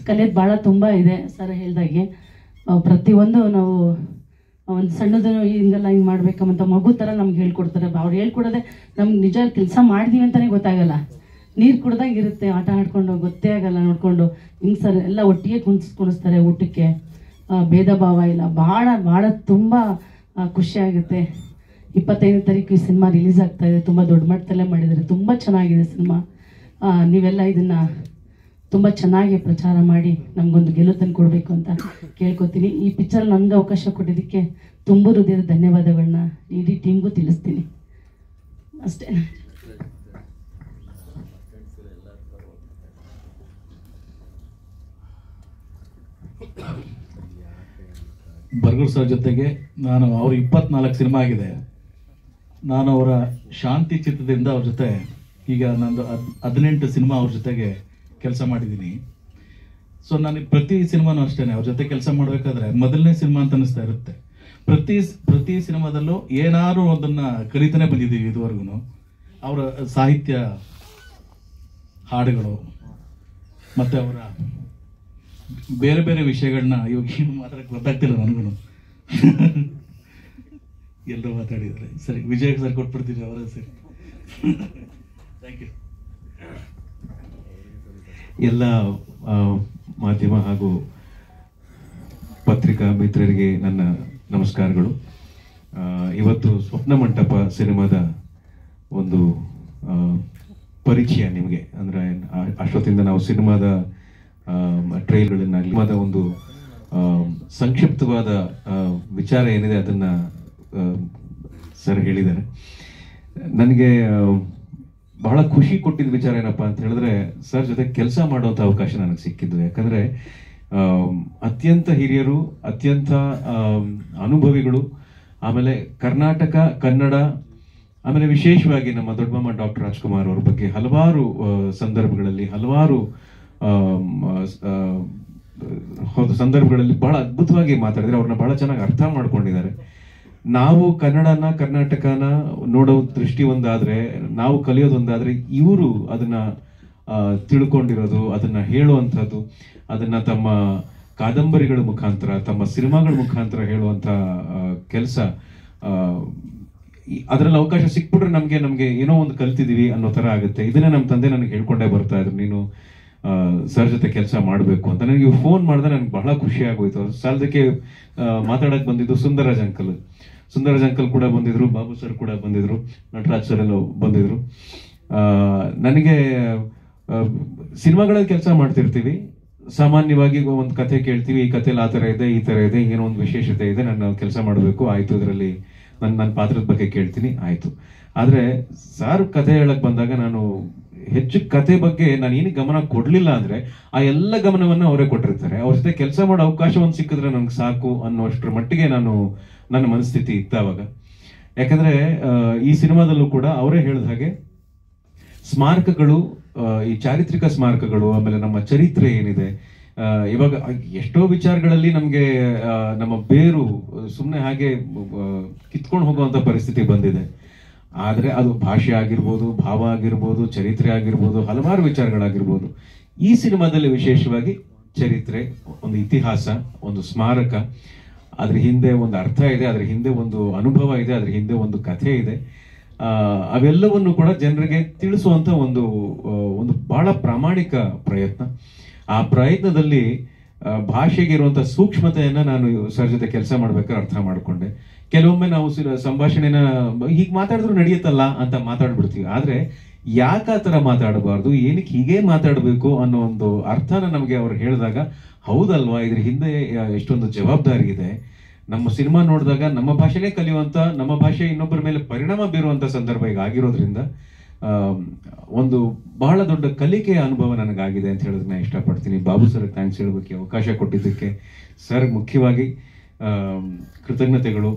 ಕಲಿಯೋದು ಭಾಳ ತುಂಬ ಇದೆ. ಸರ್ ಹೇಳ್ದಾಗೆ ಪ್ರತಿಯೊಂದು ನಾವು ಒಂದು ಸಣ್ಣದು ಹಿಂಗೆಲ್ಲ ಹಿಂಗೆ ಮಾಡ್ಬೇಕಂತ ಮಗು ಥರ ನಮ್ಗೆ ಹೇಳ್ಕೊಡ್ತಾರೆ. ಅವ್ರು ಹೇಳ್ಕೊಡೋದೆ ನಮ್ಗೆ ನಿಜ ಕೆಲಸ ಮಾಡಿದೀವಿ ಅಂತಲೇ ಗೊತ್ತಾಗಲ್ಲ. ನೀರು ಕುಡ್ದಂಗೆ ಇರುತ್ತೆ, ಆಟ ಆಡ್ಕೊಂಡು ಗೊತ್ತೇ ಆಗಲ್ಲ. ನೋಡಿಕೊಂಡು ಹಿಂಗೆ ಸರ್ ಎಲ್ಲ ಒಟ್ಟಿಗೆ ಕುಣಿಸ್ತಾರೆ ಊಟಕ್ಕೆ, ಭೇದ ಭಾವ ಇಲ್ಲ. ಭಾಳ ತುಂಬ ಖುಷಿಯಾಗುತ್ತೆ. 25ನೇ ತಾರೀಕು ಈ ಸಿನಿಮಾ ರಿಲೀಸ್ ಆಗ್ತಾಯಿದೆ. ತುಂಬ ದೊಡ್ಡ ಮಟ್ಟದಲ್ಲೇ ಮಾಡಿದ್ದಾರೆ, ತುಂಬ ಚೆನ್ನಾಗಿದೆ ಸಿನಿಮಾ. ನೀವೆಲ್ಲ ಇದನ್ನು ತುಂಬ ಚೆನ್ನಾಗಿ ಪ್ರಚಾರ ಮಾಡಿ ನಮಗೊಂದು ಗೆಲುವು ತಂದು ಕೊಡಬೇಕು ಅಂತ ಕೇಳ್ಕೊತೀನಿ. ಈ ಪಿಕ್ಚರ್ ನನಗೆ ಅವಕಾಶ ಕೊಟ್ಟಿದ್ದಕ್ಕೆ ತುಂಬ ಹೃದಯದ ಧನ್ಯವಾದಗಳನ್ನ ಇಡೀ ಟೀಮ್ಗೂ ತಿಳಿಸ್ತೀನಿ. ಅಷ್ಟೇ. ಬರ್ಗೂರು ಸರ್ ಜೊತೆಗೆ ನಾನು ಅವ್ರ 24 ಸಿನಿಮಾ ಆಗಿದೆ. ನಾನು ಅವರ ಶಾಂತಿ ಚಿತ್ರದಿಂದ ಅವ್ರ ಜೊತೆ ಈಗ ನಂದು 18 ಸಿನಿಮಾ ಅವ್ರ ಜೊತೆಗೆ ಕೆಲಸ ಮಾಡಿದ್ದೀನಿ. ಸೊ ನಾನು ಪ್ರತಿ ಸಿನಿಮಾನೂ ಅಷ್ಟೇ ಅವ್ರ ಜೊತೆ ಕೆಲಸ ಮಾಡಬೇಕಾದ್ರೆ ಮೊದಲನೇ ಸಿನಿಮಾ ಅಂತ ಅನಿಸ್ತಾ ಇರುತ್ತೆ. ಪ್ರತಿ ಸಿನಿಮಾದಲ್ಲೂ ಏನಾದ್ರು ಅದನ್ನ ಕಲಿತಾನೆ ಬಂದಿದ್ದೀವಿ ಇದುವರೆಗೂ. ಅವರ ಸಾಹಿತ್ಯ, ಹಾಡುಗಳು ಮತ್ತೆ ಅವರ ಬೇರೆ ಬೇರೆ ವಿಷಯಗಳನ್ನ ಇವಾಗ ಏನು ಮಾತಾಡಕ್ಕೆ ಗೊತ್ತಾಗ್ತಿಲ್ಲ ನನಗೂ. ಎಲ್ಲರೂ ಮಾತಾಡಿದ್ದಾರೆ. ಸರಿ, ವಿಜಯ್ ಸರ್ ಕೊಟ್ಬಿಡ್ತೀನಿ ಅವರ. ಸರಿ, ಥ್ಯಾಂಕ್ ಯು. ಎಲ್ಲ ಮಾಧ್ಯಮ ಹಾಗೂ ಪತ್ರಿಕಾ ಮಿತ್ರರಿಗೆ ನನ್ನ ನಮಸ್ಕಾರಗಳು. ಇವತ್ತು ಸ್ವಪ್ನ ಮಂಟಪ ಸಿನಿಮಾದ ಒಂದು ಪರಿಚಯ ನಿಮಗೆ. ಅಂದರೆ ಅಷ್ಟೊತ್ತಿಂದ ನಾವು ಸಿನಿಮಾದ ಟ್ರೈಲ್ಗಳನ್ನಾಗಲಿ ಸಿನಿಮಾದ ಒಂದು ಸಂಕ್ಷಿಪ್ತವಾದ ವಿಚಾರ ಏನಿದೆ ಅದನ್ನು ಸರ್ ಹೇಳಿದ್ದಾರೆ. ನನಗೆ ಬಹಳ ಖುಷಿ ಕೊಟ್ಟಿದ್ದ ವಿಚಾರ ಏನಪ್ಪಾ ಅಂತ ಹೇಳಿದ್ರೆ, ಸರ್ ಜೊತೆ ಕೆಲಸ ಮಾಡುವಂಥ ಅವಕಾಶ ನನಗೆ ಸಿಕ್ಕಿದ್ದು. ಯಾಕಂದ್ರೆ ಅತ್ಯಂತ ಹಿರಿಯರು, ಅತ್ಯಂತ ಅನುಭವಿಗಳು, ಆಮೇಲೆ ಕರ್ನಾಟಕ, ಕನ್ನಡ, ಆಮೇಲೆ ವಿಶೇಷವಾಗಿ ನಮ್ಮ ದೊಡ್ಡಮ್ಮ ಡಾಕ್ಟರ್ ರಾಜ್ಕುಮಾರ್ ಅವ್ರ ಬಗ್ಗೆ ಹಲವಾರು ಸಂದರ್ಭಗಳಲ್ಲಿ ಬಹಳ ಅದ್ಭುತವಾಗಿ ಮಾತಾಡಿದ್ರೆ, ಅವ್ರನ್ನ ಬಹಳ ಚೆನ್ನಾಗಿ ಅರ್ಥ ಮಾಡ್ಕೊಂಡಿದ್ದಾರೆ. ನಾವು ಕನ್ನಡನ, ಕರ್ನಾಟಕನ ನೋಡೋ ದೃಷ್ಟಿ ಒಂದಾದ್ರೆ, ನಾವು ಕಲಿಯೋದೊಂದಾದ್ರೆ, ಇವರು ಅದನ್ನ ತಿಳ್ಕೊಂಡಿರೋದು, ಅದನ್ನ ಹೇಳುವಂಥದ್ದು, ಅದನ್ನ ತಮ್ಮ ಕಾದಂಬರಿಗಳ ಮುಖಾಂತರ, ತಮ್ಮ ಸಿನಿಮಾಗಳ ಮುಖಾಂತರ ಹೇಳುವಂತ ಕೆಲಸ, ಅದರಲ್ಲಿ ಅವಕಾಶ ಸಿಕ್ಬಿಟ್ರೆ ನಮ್ಗೆ ಏನೋ ಒಂದು ಕಲ್ತಿದೀವಿ ಅನ್ನೋ ತರ ಆಗುತ್ತೆ. ಇದನ್ನೇ ನಮ್ಮ ತಂದೆ ನನಗೆ ಹೇಳ್ಕೊಂಡೇ ಬರ್ತಾ ಇದ್ರು, ನೀನು ಸರ್ ಜೊತೆ ಕೆಲಸ ಮಾಡಬೇಕು ಅಂತ. ನನಗೆ ಫೋನ್ ಮಾಡಿದ್ರೆ ನನಗೆ ಬಹಳ ಖುಷಿ ಆಗೋಯ್ತು. ಸಾಲದಕ್ಕೆ ಮಾತಾಡಕ್ ಬಂದಿದ್ದು ಸುಂದರರಾಜ್ ಅಂಕಲ್ ಕೂಡ ಬಂದಿದ್ರು, ಬಾಬು ಸರ್ ಕೂಡ ಬಂದಿದ್ರು, ನಟರಾಜ್ ಸರ್ ಎಲ್ಲ ಬಂದಿದ್ರು. ನನಗೆ ಸಿನಿಮಾಗಳಲ್ಲಿ ಕೆಲಸ ಮಾಡ್ತಿರ್ತೀವಿ, ಸಾಮಾನ್ಯವಾಗಿ ಒಂದು ಕಥೆ ಕೇಳ್ತೀವಿ, ಈ ಕಥೆಯಲ್ಲಿ ಆ ತರ ಇದೆ, ಈ ತರ ಇದೆ, ಏನೋ ಒಂದು ವಿಶೇಷತೆ ಇದೆ, ನಾನು ಕೆಲಸ ಮಾಡಬೇಕು, ಆಯ್ತು, ಇದರಲ್ಲಿ ನನ್ನ ಪಾತ್ರದ ಬಗ್ಗೆ ಕೇಳ್ತೀನಿ, ಆಯ್ತು. ಆದ್ರೆ ಸಾರ್ ಕಥೆ ಹೇಳಕ್ ಬಂದಾಗ ನಾನು ಹೆಚ್ಚು ಕತೆ ಬಗ್ಗೆ ನಾನು ಏನಕ್ಕೆ ಗಮನ ಕೊಡ್ಲಿಲ್ಲ ಅಂದ್ರೆ, ಆ ಎಲ್ಲ ಗಮನವನ್ನ ಅವರೇ ಕೊಟ್ಟಿರ್ತಾರೆ. ಅವ್ರ ಜೊತೆ ಕೆಲಸ ಮಾಡೋ ಅವಕಾಶ ಒಂದು ಸಿಕ್ಕಿದ್ರೆ ನನ್ಗೆ ಸಾಕು ಅನ್ನೋಷ್ಟ್ರ ಮಟ್ಟಿಗೆ ನನ್ನ ಮನಸ್ಥಿತಿ ಇತ್ತು ಅವಾಗ. ಯಾಕಂದ್ರೆ ಈ ಸಿನಿಮಾದಲ್ಲೂ ಕೂಡ ಅವರೇ ಹೇಳಿದ ಹಾಗೆ ಸ್ಮಾರಕಗಳು, ಈ ಚಾರಿತ್ರಿಕ ಸ್ಮಾರಕಗಳು, ಆಮೇಲೆ ನಮ್ಮ ಚರಿತ್ರೆ ಏನಿದೆ, ಇವಾಗ ಎಷ್ಟೋ ವಿಚಾರಗಳಲ್ಲಿ ನಮ್ಗೆ ನಮ್ಮ ಬೇರು ಸುಮ್ಮನೆ ಹಾಗೆ ಕಿತ್ಕೊಂಡು ಹೋಗುವಂತ ಪರಿಸ್ಥಿತಿ ಬಂದಿದೆ. ಆದ್ರೆ ಅದು ಭಾಷೆ ಆಗಿರ್ಬೋದು, ಭಾವ ಆಗಿರ್ಬೋದು, ಚರಿತ್ರೆ ಆಗಿರ್ಬೋದು, ಹಲವಾರು ವಿಚಾರಗಳಾಗಿರ್ಬೋದು. ಈ ಸಿನಿಮಾದಲ್ಲಿ ವಿಶೇಷವಾಗಿ ಚರಿತ್ರೆ, ಒಂದು ಇತಿಹಾಸ, ಒಂದು ಸ್ಮಾರಕ, ಅದ್ರ ಹಿಂದೆ ಒಂದು ಅರ್ಥ ಇದೆ, ಅದ್ರ ಹಿಂದೆ ಒಂದು ಅನುಭವ ಇದೆ, ಅದ್ರ ಹಿಂದೆ ಒಂದು ಕಥೆ ಇದೆ. ಅವೆಲ್ಲವನ್ನು ಕೂಡ ಜನರಿಗೆ ತಿಳಿಸುವಂತ ಒಂದು ಬಹಳ ಪ್ರಾಮಾಣಿಕ ಪ್ರಯತ್ನ. ಆ ಪ್ರಯತ್ನದಲ್ಲಿ ಭಾಷೆಗೆ ಇರುವಂತ ಸೂಕ್ಷ್ಮತೆಯನ್ನ ನಾನು ಸರ್ ಜೊತೆ ಕೆಲಸ ಮಾಡ್ಬೇಕಾದ್ರೆ ಅರ್ಥ ಮಾಡ್ಕೊಂಡೆ. ಕೆಲವೊಮ್ಮೆ ನಾವು ಸಂಭಾಷಣೆನ ಹೀಗೆ ಮಾತಾಡಿದ್ರು ನಡೆಯುತ್ತಲ್ಲ ಅಂತ ಮಾತಾಡ್ಬಿಡ್ತೀವಿ. ಆದ್ರೆ ಯಾಕೆ ಆ ತರ ಮಾತಾಡಬಾರ್ದು, ಏನಕ್ಕೆ ಹೀಗೆ ಮಾತಾಡಬೇಕು ಅನ್ನೋ ಒಂದು ಅರ್ಥನ ನಮಗೆ ಅವ್ರು ಹೇಳಿದಾಗ, ಹೌದಲ್ವಾ, ಇದ್ರ ಹಿಂದೆ ಎಷ್ಟೊಂದು ಜವಾಬ್ದಾರಿ ಇದೆ. ನಮ್ಮ ಸಿನಿಮಾ ನೋಡಿದಾಗ ನಮ್ಮ ಭಾಷೆನೇ ಕಲಿಯುವಂತ, ನಮ್ಮ ಭಾಷೆ ಇನ್ನೊಬ್ಬರ ಮೇಲೆ ಪರಿಣಾಮ ಬೀರುವಂತ ಸಂದರ್ಭ ಈಗ ಆಗಿರೋದ್ರಿಂದ ಒಂದು ಬಹಳ ದೊಡ್ಡ ಕಲಿಕೆಯ ಅನುಭವ ನನಗಾಗಿದೆ ಅಂತ ಹೇಳೋದಕ್ಕೆ ನಾನು ಇಷ್ಟಪಡ್ತೀನಿ. ಬಾಬು ಸರ್ ಥ್ಯಾಂಕ್ಸ್ ಹೇಳೋದಕ್ಕೆ ಅವಕಾಶ ಕೊಟ್ಟಿದ್ದಕ್ಕೆ ಸರ್ ಮುಖ್ಯವಾಗಿ ಕೃತಜ್ಞತೆಗಳು.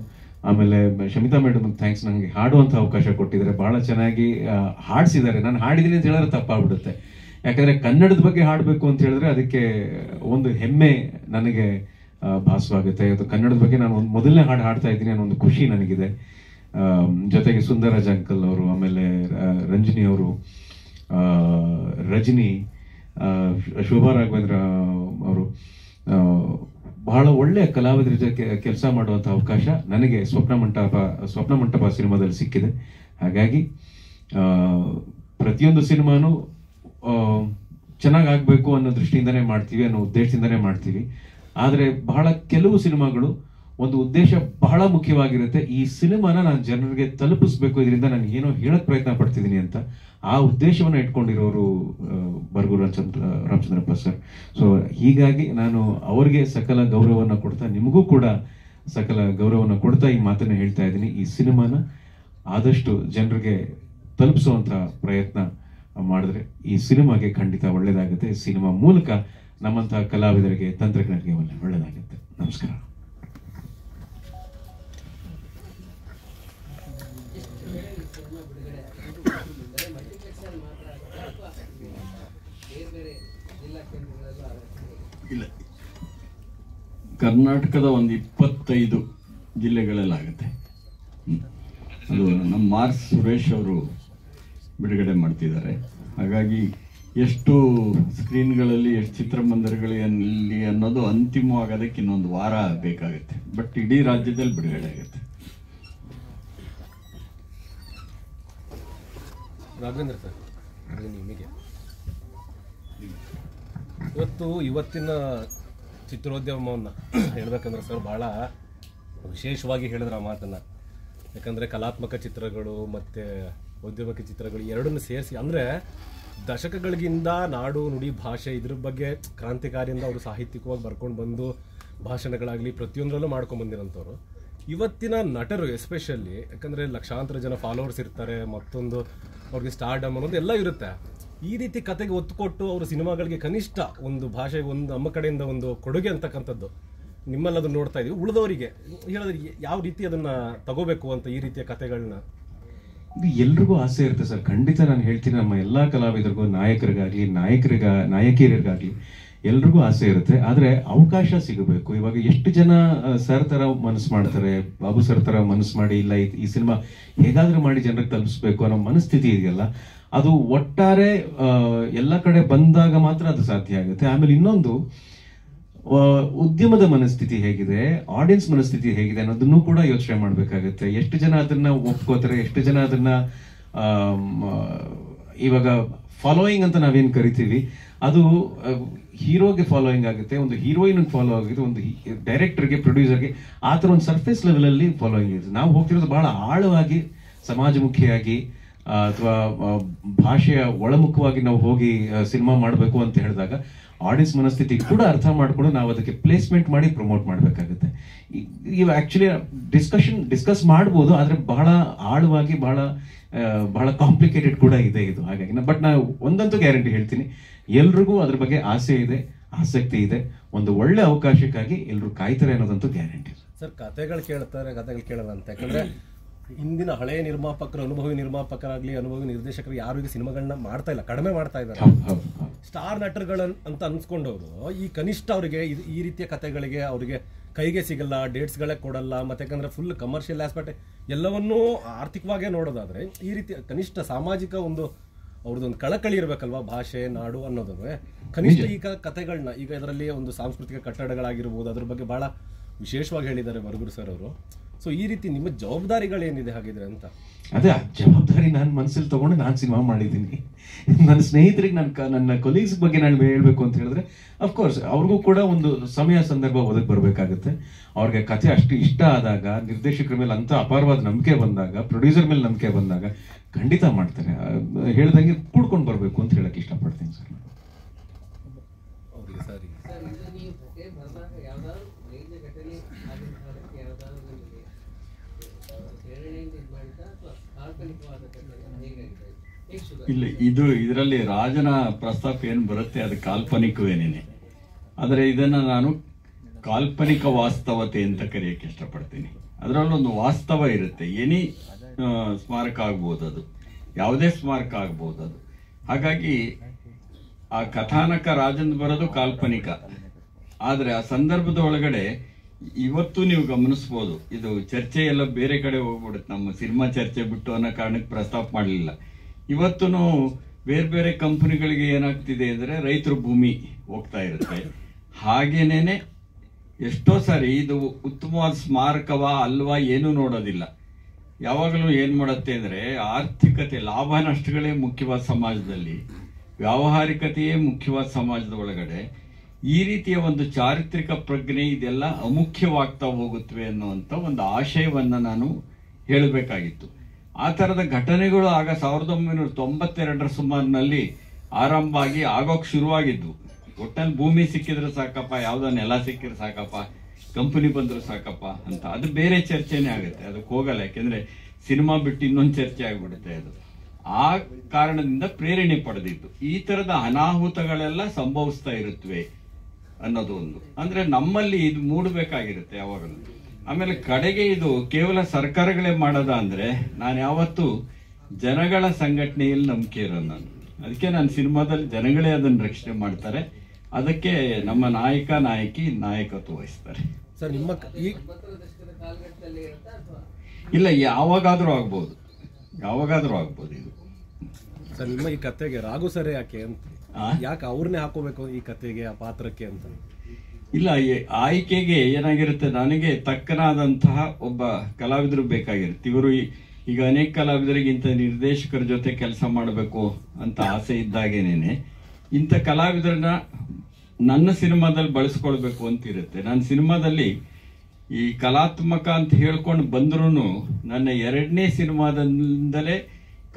ಆಮೇಲೆ ಶಮಿತಾ ಮೇಡಮ್ ಥ್ಯಾಂಕ್ಸ್, ನನಗೆ ಹಾಡುವಂಥ ಅವಕಾಶ ಕೊಟ್ಟಿದ್ದಾರೆ. ಬಹಳ ಚೆನ್ನಾಗಿ ಹಾಡಿಸಿದ್ದಾರೆ. ನಾನು ಹಾಡಿದ್ದೀನಿ ಅಂತ ಹೇಳಿದ್ರೆ ತಪ್ಪಾಗ್ಬಿಡುತ್ತೆ, ಯಾಕಂದ್ರೆ ಕನ್ನಡದ ಬಗ್ಗೆ ಹಾಡಬೇಕು ಅಂತ ಹೇಳಿದ್ರೆ ಅದಕ್ಕೆ ಒಂದು ಹೆಮ್ಮೆ ನನಗೆ ಭಾಸವಾಗುತ್ತೆ. ಇವತ್ತು ಕನ್ನಡದ ಬಗ್ಗೆ ನಾನು ಒಂದು ಮೊದಲನೇ ಹಾಡು ಹಾಡ್ತಾ ಇದ್ದೀನಿ ಅನ್ನೋ ಒಂದು ಖುಷಿ ನನಗಿದೆ. ಜೊತೆಗೆ ಸುಂದರರಾಜ್ ಅಂಕಲ್ ಅವರು, ಆಮೇಲೆ ರಂಜಿನಿ ಅವರು, ರಜನಿ, ಶೋಭಾ ರಾಘವೇಂದ್ರ ಅವರು, ಬಹಳ ಒಳ್ಳೆಯ ಕಲಾವಿದರ ಜೊತೆ ಕೆಲಸ ಮಾಡುವಂಥ ಅವಕಾಶ ನನಗೆ ಸ್ವಪ್ನ ಮಂಟಪ ಸಿನಿಮಾದಲ್ಲಿ ಸಿಕ್ಕಿದೆ. ಹಾಗಾಗಿ ಪ್ರತಿಯೊಂದು ಸಿನಿಮಾನು ಚೆನ್ನಾಗಾಗಬೇಕು ಅನ್ನೋ ದೃಷ್ಟಿಯಿಂದನೇ ಮಾಡ್ತೀವಿ, ಅನ್ನೋ ಉದ್ದೇಶದಿಂದನೇ ಮಾಡ್ತೀವಿ. ಆದರೆ ಬಹಳ ಕೆಲವು ಸಿನಿಮಾಗಳು ಒಂದು ಉದ್ದೇಶ ಬಹಳ ಮುಖ್ಯವಾಗಿರುತ್ತೆ. ಈ ಸಿನಿಮಾನ ನಾನು ಜನರಿಗೆ ತಲುಪಿಸ್ಬೇಕು, ಇದರಿಂದ ನಾನು ಏನೋ ಹೇಳಕ್ ಪ್ರಯತ್ನ ಪಡ್ತಿದ್ದೀನಿ ಅಂತ ಆ ಉದ್ದೇಶವನ್ನು ಇಟ್ಕೊಂಡಿರೋರು ಬರಗೂರು ರಾಮಚಂದ್ರಪ್ಪ ಸರ್. ಸೊ ಹೀಗಾಗಿ ನಾನು ಅವ್ರಿಗೆ ಸಕಲ ಗೌರವವನ್ನು ಕೊಡ್ತಾ, ನಿಮಗೂ ಕೂಡ ಸಕಲ ಗೌರವವನ್ನು ಕೊಡ್ತಾ ಈ ಮಾತನ್ನ ಹೇಳ್ತಾ ಇದ್ದೀನಿ. ಈ ಸಿನಿಮಾನ ಆದಷ್ಟು ಜನರಿಗೆ ತಲುಪಿಸುವಂತ ಪ್ರಯತ್ನ ಮಾಡಿದ್ರೆ ಈ ಸಿನಿಮಾಗೆ ಖಂಡಿತ ಒಳ್ಳೇದಾಗುತ್ತೆ. ಸಿನಿಮಾ ಮೂಲಕ ನಮ್ಮಂತಹ ಕಲಾವಿದರಿಗೆ, ತಂತ್ರಜ್ಞರಿಗೆ ಒಳ್ಳೇದಾಗುತ್ತೆ. ನಮಸ್ಕಾರ. ಇಲ್ಲ, ಕರ್ನಾಟಕದ ಒಂದು 25 ಜಿಲ್ಲೆಗಳಲ್ಲಾಗುತ್ತೆ. ಅದು ನಮ್ಮ ಮಾರ್ಸ್ ಸುರೇಶ್ ಅವರು ಬಿಡುಗಡೆ ಮಾಡ್ತಿದ್ದಾರೆ. ಹಾಗಾಗಿ ಎಷ್ಟು ಸ್ಕ್ರೀನ್ಗಳಲ್ಲಿ, ಎಷ್ಟು ಚಿತ್ರಮಂದಿರಗಳಲ್ಲಿ ಅನ್ನೋದು ಅಂತಿಮವಾಗೋದಕ್ಕೆ ಇನ್ನೊಂದು ವಾರ ಬೇಕಾಗುತ್ತೆ. ಬಟ್ ಇಡೀ ರಾಜ್ಯದಲ್ಲಿ ಬಿಡುಗಡೆ ಆಗುತ್ತೆ. ರಾಘವೇಂದ್ರ ಸರ್, ನಿಮಗೆ ಇವತ್ತಿನ ಚಿತ್ರೋದ್ಯಮವನ್ನು ಹೇಳ್ಬೇಕಂದ್ರೆ ಸರ್ ಭಾಳ ವಿಶೇಷವಾಗಿ ಹೇಳಿದ್ರೆ ಆ ಮಾತನ್ನು. ಯಾಕಂದರೆ ಕಲಾತ್ಮಕ ಚಿತ್ರಗಳು ಮತ್ತು ಉದ್ಯಮಕ್ಕೆ ಚಿತ್ರಗಳು ಎರಡನ್ನು ಸೇರಿಸಿ, ಅಂದರೆ ದಶಕಗಳಿಗಿಂದ ನಾಡು ನುಡಿ ಭಾಷೆ ಇದ್ರ ಬಗ್ಗೆ ಕ್ರಾಂತಿಕಾರಿಯಿಂದ ಅವರು ಸಾಹಿತ್ಯಿಕವಾಗಿ ಬರ್ಕೊಂಡು ಬಂದು ಭಾಷಣಗಳಾಗಲಿ ಪ್ರತಿಯೊಂದರಲ್ಲೂ ಮಾಡ್ಕೊಂಡು ಬಂದಿರೋಂಥವ್ರು. ಇವತ್ತಿನ ನಟರು ಎಸ್ಪೆಷಲಿ, ಯಾಕಂದರೆ ಲಕ್ಷಾಂತರ ಜನ ಫಾಲೋವರ್ಸ್ ಇರ್ತಾರೆ, ಮತ್ತೊಂದು ಅವ್ರಿಗೆ ಸ್ಟಾರ್ಡಮ್ ಅನ್ನೋದು ಎಲ್ಲ ಇರುತ್ತೆ. ಈ ರೀತಿ ಕತೆಗೆ ಒತ್ತು ಕೊಟ್ಟು ಅವರು ಸಿನಿಮಾಗಳಿಗೆ ಕನಿಷ್ಠ ಒಂದು ಭಾಷೆಗೆ ಒಂದು ನಮ್ಮ ಕಡೆಯಿಂದ ಒಂದು ಕೊಡುಗೆ ಅಂತಕ್ಕಂಥದ್ದು ನಿಮ್ಮಲ್ಲಿ ಅದನ್ನು ನೋಡ್ತಾ ಇದೀವಿ. ಉಳಿದವರಿಗೆ ಹೇಳಿದ್ರೆ ಯಾವ ರೀತಿ ಅದನ್ನು ತಗೋಬೇಕು ಅಂತ ಈ ರೀತಿಯ ಕತೆಗಳನ್ನ? ಇದು ಎಲ್ರಿಗೂ ಆಸೆ ಇರುತ್ತೆ ಸರ್, ಖಂಡಿತ ನಾನು ಹೇಳ್ತೀನಿ. ನಮ್ಮ ಎಲ್ಲಾ ಕಲಾವಿದರಿಗೂ, ನಾಯಕರಿಗಾಗ್ಲಿ, ನಾಯಕಿಯರಿಗಾಗ್ಲಿ ಎಲ್ರಿಗೂ ಆಸೆ ಇರುತ್ತೆ. ಆದ್ರೆ ಅವಕಾಶ ಸಿಗಬೇಕು. ಇವಾಗ ಎಷ್ಟು ಜನ ಸರ್ ತರ ಮನಸ್ಸು ಮಾಡ್ತಾರೆ, ಬಾಬು ಸರ್ ತರ ಮನಸ್ಸು ಮಾಡಿ, ಇಲ್ಲ ಈ ಸಿನಿಮಾ ಹೇಗಾದ್ರೂ ಮಾಡಿ ಜನರಿಗೆ ತಲುಪಿಸ್ಬೇಕು ಅನ್ನೋ ಮನಸ್ಥಿತಿ ಇದೆಯಲ್ಲ, ಅದು ಒಟ್ಟಾರೆ ಎಲ್ಲ ಕಡೆ ಬಂದಾಗ ಮಾತ್ರ ಅದು ಸಾಧ್ಯ ಆಗುತ್ತೆ. ಆಮೇಲೆ ಇನ್ನೊಂದು, ಉದ್ಯಮದ ಮನಸ್ಥಿತಿ ಹೇಗಿದೆ, ಆಡಿಯನ್ಸ್ ಮನಸ್ಥಿತಿ ಹೇಗಿದೆ ಅನ್ನೋದನ್ನು ಕೂಡ ಯೋಚನೆ ಮಾಡ್ಬೇಕಾಗತ್ತೆ. ಎಷ್ಟು ಜನ ಅದನ್ನ ಒಪ್ಕೋತಾರೆ, ಎಷ್ಟು ಜನ ಅದನ್ನ ಇವಾಗ ಫಾಲೋಯಿಂಗ್ ಅಂತ ನಾವೇನ್ ಕರಿತೀವಿ, ಅದು ಹೀರೋಗೆ ಫಾಲೋಯಿಂಗ್ ಆಗುತ್ತೆ, ಒಂದು ಹೀರೋಯಿನ್ ಫಾಲೋ ಆಗುತ್ತೆ, ಒಂದು ಡೈರೆಕ್ಟರ್ಗೆ, ಪ್ರೊಡ್ಯೂಸರ್ಗೆ ಆ ಥರ ಒಂದು ಸರ್ಫೇಸ್ ಲೆವೆಲ್ ಅಲ್ಲಿ ಫಾಲೋಯಿಂಗ್ ಇದೆ. ನಾವು ಹೋಗ್ತಿರೋದು ಬಹಳ ಆಳವಾಗಿ, ಸಮಾಜಮುಖಿಯಾಗಿ ಅಥವಾ ಭಾಷೆಯ ಒಳಮುಖವಾಗಿ ನಾವು ಹೋಗಿ ಸಿನಿಮಾ ಮಾಡಬೇಕು ಅಂತ ಹೇಳಿದಾಗ ಆಡಿಯನ್ಸ್ ಮನಸ್ಥಿತಿ ಕೂಡ ಅರ್ಥ ಮಾಡ್ಕೊಂಡು ನಾವು ಅದಕ್ಕೆ ಪ್ಲೇಸ್ಮೆಂಟ್ ಮಾಡಿ ಪ್ರಮೋಟ್ ಮಾಡಬೇಕಾಗುತ್ತೆ. ಇವು ಆಕ್ಚುಲಿ ಡಿಸ್ಕಸ್ ಮಾಡ್ಬೋದು, ಆದ್ರೆ ಬಹಳ ಆಳವಾಗಿ, ಬಹಳ ಕಾಂಪ್ಲಿಕೇಟೆಡ್ ಕೂಡ ಇದೆ ಇದು. ಹಾಗಾಗಿ ಬಟ್ ನಾವು ಒಂದಂತೂ ಗ್ಯಾರಂಟಿ ಹೇಳ್ತೀನಿ, ಎಲ್ರಿಗೂ ಅದ್ರ ಬಗ್ಗೆ ಆಸೆ ಇದೆ, ಆಸಕ್ತಿ ಇದೆ. ಒಂದು ಒಳ್ಳೆ ಅವಕಾಶಕ್ಕಾಗಿ ಎಲ್ಲರೂ ಕಾಯ್ತಾರೆ ಅನ್ನೋದಂತೂ ಗ್ಯಾರಂಟಿ. ಸರ್, ಕತೆಗಳು ಕೇಳ್ತಾರೆ, ಕತೆಗಳು ಕೇಳಲ್ಲ ಅಂತ. ಯಾಕಂದ್ರೆ ಇಂದಿನ ಹಳೆಯ ನಿರ್ಮಾಪಕರು, ಅನುಭವಿ ನಿರ್ಮಾಪಕರಾಗ್ಲಿ, ಅನುಭವಿ ನಿರ್ದೇಶಕರು ಯಾರು ಈಗ ಸಿನಿಮಾಗಳನ್ನ ಮಾಡ್ತಾ ಇಲ್ಲ, ಕಡಿಮೆ ಮಾಡ್ತಾ ಇದ್ದಾರೆ. ಸ್ಟಾರ್ ನಟರುಗಳ ಅಂತ ಅನ್ಸ್ಕೊಂಡವರು ಈ ಕನಿಷ್ಠ ಅವರಿಗೆ ಈ ರೀತಿಯ ಕತೆಗಳಿಗೆ ಅವರಿಗೆ ಕೈಗೆ ಸಿಗಲ್ಲ, ಡೇಟ್ಸ್ಗಳೇ ಕೊಡಲ್ಲ. ಮತ್ತೆ ಯಾಕಂದ್ರೆ ಫುಲ್ ಕಮರ್ಷಿಯಲ್ ಆಸ್ಪೆಕ್ಟ್ ಎಲ್ಲವನ್ನೂ ಆರ್ಥಿಕವಾಗೇ ನೋಡೋದಾದ್ರೆ ಈ ರೀತಿಯ ಕನಿಷ್ಠ ಸಾಮಾಜಿಕ ಒಂದು ಅವ್ರದ್ದೊಂದು ಕಳಕಳಿ ಇರಬೇಕಲ್ವಾ, ಭಾಷೆ, ನಾಡು ಅನ್ನೋದನ್ನು. ಕನಿಷ್ಠ ಈ ಕತೆಗಳನ್ನ ಈಗ ಇದರಲ್ಲಿ ಒಂದು ಸಾಂಸ್ಕೃತಿಕ ಕಟ್ಟಡಗಳಾಗಿರ್ಬೋದು, ಅದ್ರ ಬಗ್ಗೆ ಬಹಳ ವಿಶೇಷವಾಗಿ ಹೇಳಿದ್ದಾರೆ ಬರಗೂರು ಸರ್ ಅವರು. ಸೊ ಈ ರೀತಿ ನಿಮ್ಮ ಜವಾಬ್ದಾರಿಗಳೇನಿದೆ ಹಾಗಿದ್ರೆ ಅಂತ? ಅದೇ ಜವಾಬ್ದಾರಿ ನಾನು ಮನಸ್ಸಲ್ಲಿ ತಗೊಂಡು ನಾನು ಸಿನಿಮಾ ಮಾಡಿದ್ದೀನಿ. ನನ್ನ ಸ್ನೇಹಿತರಿಗೆ, ನನ್ನ ಕೊಲೀಗ್ಸ್ ಬಗ್ಗೆ ನಾನು ಹೇಳ್ಬೇಕು ಅಂತ ಹೇಳಿದ್ರೆ, ಅಫ್ಕೋರ್ಸ್ ಅವ್ರಿಗೂ ಕೂಡ ಒಂದು ಸಮಯ ಸಂದರ್ಭ ಒದಗಿ ಬರ್ಬೇಕಾಗುತ್ತೆ. ಅವ್ರಿಗೆ ಕಥೆ ಅಷ್ಟು ಇಷ್ಟ ಆದಾಗ, ನಿರ್ದೇಶಕರ ಮೇಲೆ ಅಂತ ಅಪಾರವಾದ ನಂಬಿಕೆ ಬಂದಾಗ, ಪ್ರೊಡ್ಯೂಸರ್ ಮೇಲೆ ನಂಬಿಕೆ ಬಂದಾಗ ಖಂಡಿತ ಮಾಡ್ತಾರೆ. ಹೇಳ್ದಂಗೆ ಕೂಡ್ಕೊಂಡು ಬರ್ಬೇಕು ಅಂತ ಹೇಳಕ್ ಇಷ್ಟಪಡ್ತೀನಿ ಸರ್. ಇಲ್ಲ, ಇದರಲ್ಲಿ ರಾಜನ ಪ್ರಸ್ತಾಪ ಏನು ಬರುತ್ತೆ ಅದು ಕಾಲ್ಪನಿಕವೇನೇನೆ. ಆದರೆ ಇದನ್ನ ನಾನು ಕಾಲ್ಪನಿಕ ವಾಸ್ತವತೆ ಅಂತ ಕರೆಯಕ್ಕೆ ಇಷ್ಟಪಡ್ತೀನಿ. ಅದರಲ್ಲೊಂದು ವಾಸ್ತವ ಇರುತ್ತೆ. ಎನಿ ಸ್ಮಾರಕ ಆಗ್ಬೋದು, ಅದು ಯಾವುದೇ ಸ್ಮಾರಕ ಆಗ್ಬೋದು ಅದು. ಹಾಗಾಗಿ ಆ ಕಥಾನಕ ರಾಜನ್ ಬರೋದು ಕಾಲ್ಪನಿಕ, ಆದರೆ ಆ ಸಂದರ್ಭದ ಒಳಗಡೆ ಇವತ್ತು ನೀವು ಗಮನಿಸ್ಬೋದು, ಇದು ಚರ್ಚೆ ಎಲ್ಲ ಬೇರೆ ಕಡೆ ಹೋಗ್ಬಿಡುತ್ತೆ. ನಮ್ಮ ಸಿನಿಮಾ ಚರ್ಚೆ ಬಿಟ್ಟು ಅನ್ನೋ ಕಾರಣಕ್ಕೆ ಪ್ರಸ್ತಾಪ ಮಾಡಲಿಲ್ಲ. ಇವತ್ತು ಬೇರೆ ಬೇರೆ ಕಂಪನಿಗಳಿಗೆ ಏನಾಗ್ತಿದೆ ಅಂದರೆ ರೈತರ ಭೂಮಿ ಹೋಗ್ತಾ ಇರುತ್ತೆ. ಹಾಗೇನೇನೆ ಎಷ್ಟೋ ಸಾರಿ ಇದು ಉತ್ತಮವಾದ ಸ್ಮಾರಕವಾ ಅಲ್ವಾ ಏನೂ ನೋಡೋದಿಲ್ಲ. ಯಾವಾಗಲೂ ಏನು ಮಾಡುತ್ತೆ ಅಂದರೆ ಆರ್ಥಿಕತೆ, ಲಾಭ ನಷ್ಟಗಳೇ ಮುಖ್ಯವಾದ ಸಮಾಜದಲ್ಲಿ, ವ್ಯಾವಹಾರಿಕತೆಯೇ ಮುಖ್ಯವಾದ ಸಮಾಜದ ಒಳಗಡೆ ಈ ರೀತಿಯ ಒಂದು ಚಾರಿತ್ರಿಕ ಪ್ರಜ್ಞೆ ಇದೆಲ್ಲ ಅಮುಖ್ಯವಾಗ್ತಾ ಹೋಗುತ್ತವೆ ಅನ್ನುವಂಥ ಒಂದು ಆಶಯವನ್ನ ನಾನು ಹೇಳಬೇಕಾಗಿತ್ತು. ಆ ಥರದ ಘಟನೆಗಳು ಆಗ 1992 ಸುಮಾರಿನಲ್ಲಿ ಆರಂಭ ಆಗಿ ಆಗೋಕ್ ಶುರುವಾಗಿದ್ವು. ಒಟ್ಟಲ್ಲಿ ಭೂಮಿ ಸಿಕ್ಕಿದ್ರೆ ಸಾಕಪ್ಪ, ಯಾವುದೋ ನೆಲ ಸಿಕ್ಕಿದ್ರೆ ಸಾಕಪ್ಪ, ಕಂಪನಿ ಬಂದ್ರು ಸಾಕಪ್ಪ ಅಂತ. ಅದು ಬೇರೆ ಚರ್ಚೆನೇ ಆಗುತ್ತೆ, ಅದಕ್ಕೆ ಹೋಗಲ್ಲ. ಯಾಕೆಂದ್ರೆ ಸಿನಿಮಾ ಬಿಟ್ಟು ಇನ್ನೊಂದು ಚರ್ಚೆ ಆಗ್ಬಿಡುತ್ತೆ ಅದು. ಆ ಕಾರಣದಿಂದ ಪ್ರೇರಣೆ ಪಡೆದಿತ್ತು. ಈ ತರದ ಅನಾಹುತಗಳೆಲ್ಲ ಸಂಭವಿಸ್ತಾ ಇರುತ್ತವೆ ಅನ್ನೋದು ಒಂದು. ಅಂದ್ರೆ ನಮ್ಮಲ್ಲಿ ಇದು ಮೂಡಬೇಕಾಗಿರುತ್ತೆ ಯಾವಾಗಲೂ. ಆಮೇಲೆ ಕಡೆಗೆ ಇದು ಕೇವಲ ಸರ್ಕಾರಗಳೇ ಮಾಡೋದ ಅಂದ್ರೆ ನಾನು ಯಾವತ್ತೂ ಜನಗಳ ಸಂಘಟನೆಯಲ್ಲಿ ನಂಬಿಕೆ ಇರೋದು ನಾನು. ಅದಕ್ಕೆ ನಾನು ಸಿನಿಮಾದಲ್ಲಿ ಜನಗಳೇ ಅದನ್ನು ರಕ್ಷಣೆ ಮಾಡ್ತಾರೆ. ಅದಕ್ಕೆ ನಮ್ಮ ನಾಯಕ ನಾಯಕಿ ನಾಯಕತ್ವ ವಹಿಸ್ತಾರೆ. ಸರ್, ನಿಮ್ಮ ಇಲ್ಲ, ಯಾವಾಗಾದ್ರೂ ಆಗ್ಬೋದು, ಯಾವಾಗಾದ್ರೂ ಆಗ್ಬೋದು ಇದು. ಸರ್, ನಿಮ್ಮ ಈ ಕತೆಗೆ ರಾಘು ಸರ್ ಯಾಕೆ ಅಂತ, ಯಾಕೆ ಅವ್ರನ್ನೇ ಹಾಕೋಬೇಕು ಈ ಕತೆಗೆ, ಆ ಪಾತ್ರಕ್ಕೆ ಅಂತ? ಇಲ್ಲ, ಆಯ್ಕೆಗೆ ಏನಾಗಿರುತ್ತೆ, ನನಗೆ ತಕ್ಕನಾದಂತಹ ಒಬ್ಬ ಕಲಾವಿದರು ಬೇಕಾಗಿರುತ್ತೆ. ಇವರು ಈಗ ಅನೇಕ ಕಲಾವಿದರಿಗಿಂತ ನಿರ್ದೇಶಕರ ಜೊತೆ ಕೆಲಸ ಮಾಡಬೇಕು ಅಂತ ಆಸೆ ಇದ್ದಾಗೇನೇನೆ ಇಂಥ ಕಲಾವಿದರನ್ನ ನನ್ನ ಸಿನಿಮಾದಲ್ಲಿ ಬಳಸ್ಕೊಳ್ಬೇಕು ಅಂತ ಇರುತ್ತೆ. ನನ್ನ ಸಿನಿಮಾದಲ್ಲಿ ಈ ಕಲಾತ್ಮಕ ಅಂತ ಹೇಳ್ಕೊಂಡು ಬಂದ್ರೂ ನನ್ನ 2ನೇ ಸಿನಿಮಾದಿಂದಲೇ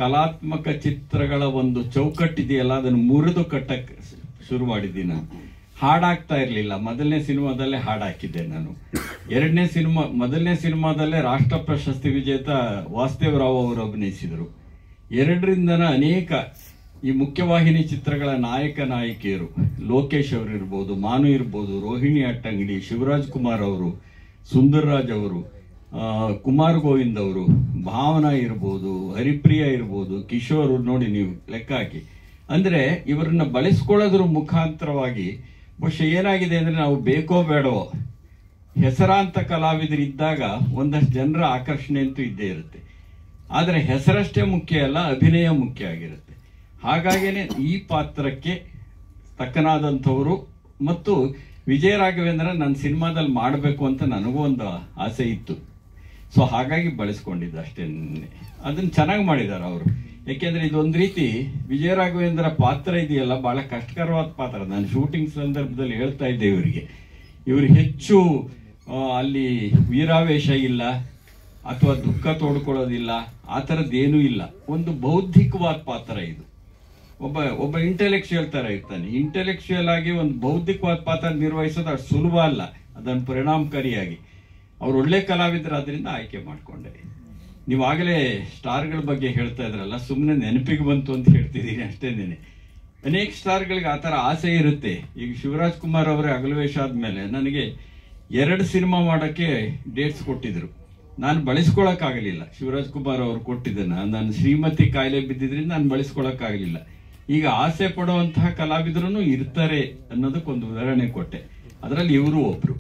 ಕಲಾತ್ಮಕ ಚಿತ್ರಗಳ ಒಂದು ಚೌಕಟ್ಟಿದೆಯಲ್ಲ ಅದನ್ನು ಮುರಿದು ಕಟ್ಟಕ್ಕೆ ಶುರು ಮಾಡಿದ್ದೀನಿ ನಾನು. ಹಾಡಾಗ್ತಾ ಇರಲಿಲ್ಲ. ಮೊದಲನೇ ಸಿನಿಮಾದಲ್ಲೇ ಹಾಡಾಕಿದ್ದೆ ನಾನು. ಮೊದಲನೇ ಸಿನಿಮಾದಲ್ಲೇ ರಾಷ್ಟ್ರ ಪ್ರಶಸ್ತಿ ವಿಜೇತ ವಾಸುದೇವ ರಾವ್ ಅವರು ಅಭಿನಯಿಸಿದರು. 2ರಿಂದನ ಅನೇಕ ಈ ಮುಖ್ಯವಾಹಿನಿ ಚಿತ್ರಗಳ ನಾಯಕ ನಾಯಕಿಯರು, ಲೋಕೇಶ್ ಅವರು ಇರ್ಬೋದು, ಮಾನು ಇರ್ಬೋದು, ರೋಹಿಣಿ ಅಟ್ಟಂಗಡಿ, ಶಿವರಾಜ್ ಕುಮಾರ್ ಅವರು, ಸುಂದರ್ ರಾಜ್ ಅವರು, ಕುಮಾರ್ ಗೋವಿಂದ್ ಅವರು, ಭಾವನಾ ಇರ್ಬೋದು, ಹರಿಪ್ರಿಯಾ ಇರ್ಬೋದು, ಕಿಶೋರ್, ನೋಡಿ ನೀವು ಲೆಕ್ಕ ಹಾಕಿ. ಅಂದ್ರೆ ಇವರನ್ನ ಬಳಸ್ಕೊಳ್ಳೋದ್ರ ಮುಖಾಂತರವಾಗಿ ಬಹುಶಃ ಏನಾಗಿದೆ ಅಂದ್ರೆ ನಾವು ಬೇಕೋ ಬೇಡವೋ ಹೆಸರಾಂತ ಕಲಾವಿದರಿದ್ದಾಗ ಒಂದಷ್ಟು ಜನರ ಆಕರ್ಷಣೆ ಅಂತೂ ಇದ್ದೇ ಇರುತ್ತೆ. ಆದರೆ ಹೆಸರಷ್ಟೇ ಮುಖ್ಯ ಅಲ್ಲ, ಅಭಿನಯ ಮುಖ್ಯ ಆಗಿರುತ್ತೆ. ಹಾಗಾಗೇನೆ ಈ ಪಾತ್ರಕ್ಕೆ ತಕ್ಕನಾದಂಥವರು ಮತ್ತು ವಿಜಯ ರಾಘವೇಂದ್ರ ನನ್ನ ಸಿನಿಮಾದಲ್ಲಿ ಮಾಡಬೇಕು ಅಂತ ನನಗೂ ಒಂದು ಆಸೆ ಇತ್ತು. ಸೊ ಹಾಗಾಗಿ ಬಳಸ್ಕೊಂಡಿದ್ದೆ ಅಷ್ಟೇ. ಅದನ್ನ ಚೆನ್ನಾಗಿ ಮಾಡಿದ್ದಾರೆ ಅವರು. ಯಾಕೆಂದ್ರೆ ಇದೊಂದು ರೀತಿ ವಿಜಯ ರಾಘವೇಂದ್ರ ಪಾತ್ರ ಇದೆಯಲ್ಲ ಬಹಳ ಕಷ್ಟಕರವಾದ ಪಾತ್ರ. ನಾನು ಶೂಟಿಂಗ್ ಸಂದರ್ಭದಲ್ಲಿ ಹೇಳ್ತಾ ಇದ್ದೆ ಇವ್ರಿಗೆ ಹೆಚ್ಚು ಅಲ್ಲಿ ವೀರಾವೇಶ ಇಲ್ಲ ಅಥವಾ ದುಃಖ ತೋಡ್ಕೊಳ್ಳೋದಿಲ್ಲ, ಆ ಥರದ್ದೇನೂ ಇಲ್ಲ. ಒಂದು ಬೌದ್ಧಿಕವಾದ ಪಾತ್ರ ಇದು. ಒಬ್ಬ ಇಂಟೆಲೆಕ್ಚುಯಲ್ ತರ ಇರ್ತಾನೆ. ಇಂಟೆಲೆಕ್ಚುಯಲ್ ಆಗಿ ಒಂದು ಬೌದ್ಧಿಕವಾದ ಪಾತ್ರ ನಿರ್ವಹಿಸೋದು ಅಷ್ಟು ಸುಲಭ ಅಲ್ಲ. ಅದನ್ನು ಪರಿಣಾಮಕಾರಿಯಾಗಿ ಅವ್ರು ಒಳ್ಳೆ ಕಲಾವಿದರಾದ್ರಿಂದ ಆಯ್ಕೆ ಮಾಡ್ಕೊಂಡೆ. ನೀವಾಗಲೇ ಸ್ಟಾರ್ಗಳ ಬಗ್ಗೆ ಹೇಳ್ತಾ ಇದ್ರಲ್ಲ, ಸುಮ್ಮನೆ ನೆನಪಿಗೆ ಬಂತು ಅಂತ ಹೇಳ್ತಿದ್ದೀನಿ ಅಷ್ಟೇನೇನೆ. ಅನೇಕ ಸ್ಟಾರ್ಗಳಿಗೆ ಆ ಥರ ಆಸೆ ಇರುತ್ತೆ. ಈಗ ಶಿವರಾಜ್ ಕುಮಾರ್ ಅವರೇ ಅಗಲವೇಶ ಆದ್ಮೇಲೆ ನನಗೆ 2 ಸಿನಿಮಾ ಮಾಡೋಕ್ಕೆ ಡೇಟ್ಸ್ ಕೊಟ್ಟಿದ್ರು. ನಾನು ಬಳಸ್ಕೊಳಕ್ಕಾಗಲಿಲ್ಲ. ಶಿವರಾಜ್ ಕುಮಾರ್ ಅವರು ಕೊಟ್ಟಿದ್ದನ್ನ ನಾನು ಶ್ರೀಮತಿ ಕಾಯಿಲೆ ಬಿದ್ದಿದ್ರಿಂದ ನಾನು ಬಳಸ್ಕೊಳಕ್ಕಾಗಲಿಲ್ಲ. ಈಗ ಆಸೆ ಪಡುವಂತಹ ಕಲಾವಿದರು ಇರ್ತಾರೆ ಅನ್ನೋದಕ್ಕೊಂದು ಉದಾಹರಣೆ ಕೊಟ್ಟೆ. ಅದರಲ್ಲಿ ಇವರು ಒಬ್ರು.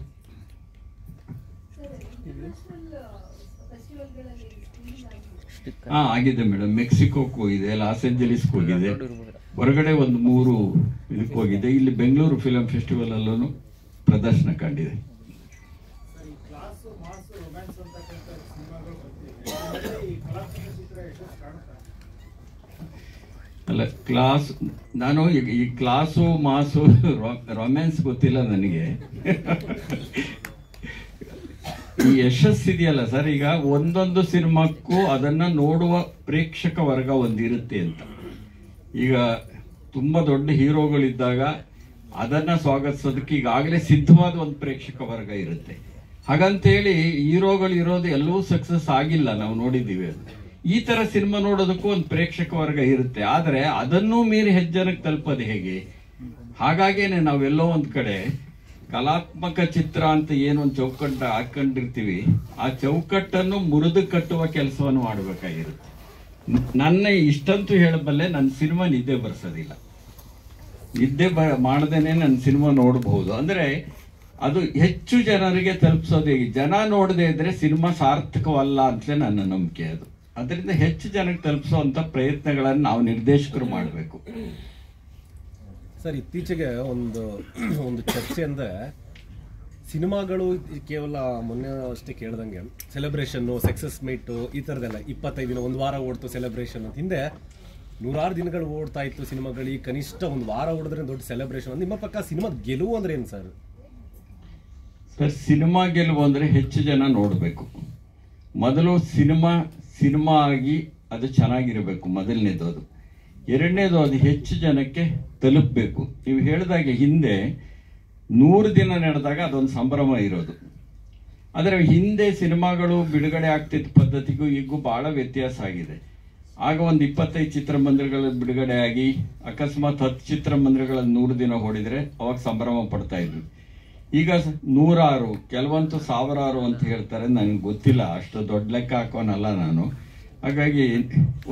ಆಗಿದೆ ಮೇಡಮ್. ಮೆಕ್ಸಿಕೋಕ್ಕೆ ಹೋಗಿದೆ, ಲಾಸ್ ಏಂಜಲೀಸ್ಗೆ ಹೋಗಿದೆ, ಹೊರಗಡೆ ಒಂದು 3 ಇದಕ್ಕೆ ಹೋಗಿದೆ. ಇಲ್ಲಿ ಬೆಂಗಳೂರು ಫಿಲಂ ಫೆಸ್ಟಿವಲ್ ಅಲ್ಲೂ ಪ್ರದರ್ಶನ ಕಂಡಿದೆ. ಅಲ್ಲ, ಕ್ಲಾಸ್ ನಾನು ಈ ಕ್ಲಾಸು ಮಾಸು ರೊಮ್ಯಾನ್ಸ್ ಗೊತ್ತಿಲ್ಲ ನನಗೆ. ಈ ಯಶಸ್ಸಿದೆಯಲ್ಲ ಸರ್, ಈಗ ಒಂದೊಂದು ಸಿನಿಮಾಕ್ಕೂ ಅದನ್ನ ನೋಡುವ ಪ್ರೇಕ್ಷಕ ವರ್ಗ ಒಂದಿರುತ್ತೆ ಅಂತ. ಈಗ ತುಂಬಾ ದೊಡ್ಡ ಹೀರೋಗಳಿದ್ದಾಗ ಅದನ್ನ ಸ್ವಾಗತಿಸೋದಕ್ಕೆ ಈಗಾಗಲೇ ಸಿದ್ಧವಾದ ಒಂದು ಪ್ರೇಕ್ಷಕ ವರ್ಗ ಇರುತ್ತೆ. ಹಾಗಂತೇಳಿ ಹೀರೋಗಳು ಇರೋದು ಎಲ್ಲವೂ ಸಕ್ಸಸ್ ಆಗಿಲ್ಲ, ನಾವು ನೋಡಿದ್ದೀವಿ. ಈ ತರ ಸಿನಿಮಾ ನೋಡೋದಕ್ಕೂ ಒಂದು ಪ್ರೇಕ್ಷಕ ವರ್ಗ ಇರುತ್ತೆ. ಆದ್ರೆ ಅದನ್ನೂ ಮೀರಿ ಹೆಚ್ಚು ತಲುಪೋದು ಹೇಗೆ? ಹಾಗಾಗೇನೆ ನಾವೆಲ್ಲೋ ಒಂದ್ ಕಡೆ ಕಲಾತ್ಮಕ ಚಿತ್ರ ಅಂತ ಏನೊಂದು ಚೌಕಟ್ಟು ಹಾಕೊಂಡಿರ್ತೀವಿ, ಆ ಚೌಕಟ್ಟನ್ನು ಮುರಿದು ಕಟ್ಟುವ ಕೆಲಸವನ್ನು ಮಾಡಬೇಕಾಗಿರುತ್ತೆ. ನನ್ನ ಇಷ್ಟಂತೂ ಹೇಳಬಲ್ಲೆ, ನನ್ನ ಸಿನಿಮಾ ನಿದ್ದೆ ಬರ್ಸೋದಿಲ್ಲ. ನಿದ್ದೆ ಮಾಡದೇನೆ ನನ್ನ ಸಿನಿಮಾ ನೋಡಬಹುದು. ಅಂದ್ರೆ ಅದು ಹೆಚ್ಚು ಜನರಿಗೆ ತಲುಪಿಸೋದು ಹೇಗೆ? ಜನ ನೋಡದೆ ಇದ್ರೆ ಸಿನಿಮಾ ಸಾರ್ಥಕವಲ್ಲ ಅಂತಲೇ ನನ್ನ ನಂಬಿಕೆ. ಅದು ಅದರಿಂದ ಹೆಚ್ಚು ಜನಕ್ಕೆ ತಲುಪಿಸುವಂತ ಪ್ರಯತ್ನಗಳನ್ನು ನಾವು ನಿರ್ದೇಶಕರು ಮಾಡಬೇಕು. ಸರ್, ಇತ್ತೀಚೆಗೆ ಒಂದು ಚರ್ಚೆ ಅಂದರೆ ಸಿನಿಮಾಗಳು ಕೇವಲ ಮೊನ್ನೆ ಅಷ್ಟೇ ಕೇಳ್ದಂಗೆ ಸೆಲೆಬ್ರೇಷನ್ನು, ಸಕ್ಸಸ್ ಮೀಟು, ಈ ಥರದ್ದೆಲ್ಲ 25 ದಿನ, ಒಂದು ವಾರ ಓಡ್ತು ಸೆಲೆಬ್ರೇಷನ್ ಅಂತ. ಹಿಂದೆ 100 ದಿನಗಳು ಓಡ್ತಾ ಇತ್ತು ಸಿನಿಮಾಗಳು. ಈ ಕನಿಷ್ಠ ಒಂದು ವಾರ ಓಡಿದ್ರೆ ದೊಡ್ಡ ಸೆಲೆಬ್ರೇಷನ್. ನಿಮ್ಮ ಪಕ್ಕ ಸಿನಿಮಾ ಗೆಲುವು ಅಂದ್ರೆ ಏನು ಸರ್? ಸರ್, ಸಿನಿಮಾ ಗೆಲುವು ಅಂದ್ರೆ ಹೆಚ್ಚು ಜನ ನೋಡಬೇಕು. ಮೊದಲು ಸಿನಿಮಾ ಆಗಿ ಅದು ಚೆನ್ನಾಗಿರಬೇಕು, ಮೊದಲನೇದು. ಅದು ಎರಡನೇದು, ಅದು ಹೆಚ್ಚು ಜನಕ್ಕೆ ತಲುಪಬೇಕು. ನೀವು ಹೇಳಿದಾಗೆ ಹಿಂದೆ 100 ದಿನ ನಡೆದಾಗ ಅದೊಂದು ಸಂಭ್ರಮ ಇರೋದು. ಆದರೆ ಹಿಂದೆ ಸಿನಿಮಾಗಳು ಬಿಡುಗಡೆ ಆಗ್ತಿದ್ದ ಪದ್ಧತಿಗೂ ಈಗೂ ಬಹಳ ವ್ಯತ್ಯಾಸ ಆಗಿದೆ. ಆಗ ಒಂದು 25 ಚಿತ್ರಮಂದಿರಗಳ ಬಿಡುಗಡೆ ಆಗಿ ಅಕಸ್ಮಾತ್ 10 ಚಿತ್ರಮಂದಿರಗಳಲ್ಲಿ 100 ದಿನ ಓಡಿದ್ರೆ ಅವಾಗ ಸಂಭ್ರಮ ಪಡ್ತಾ ಇದ್ವಿ. ಈಗ 100, ಕೆಲವಂತೂ 1000 ಅಂತ ಹೇಳ್ತಾರೆ. ನನಗೆ ಗೊತ್ತಿಲ್ಲ, ಅಷ್ಟು ದೊಡ್ಡ ಲೆಕ್ಕ ಹಾಕೋನಲ್ಲ ನಾನು. ಹಾಗಾಗಿ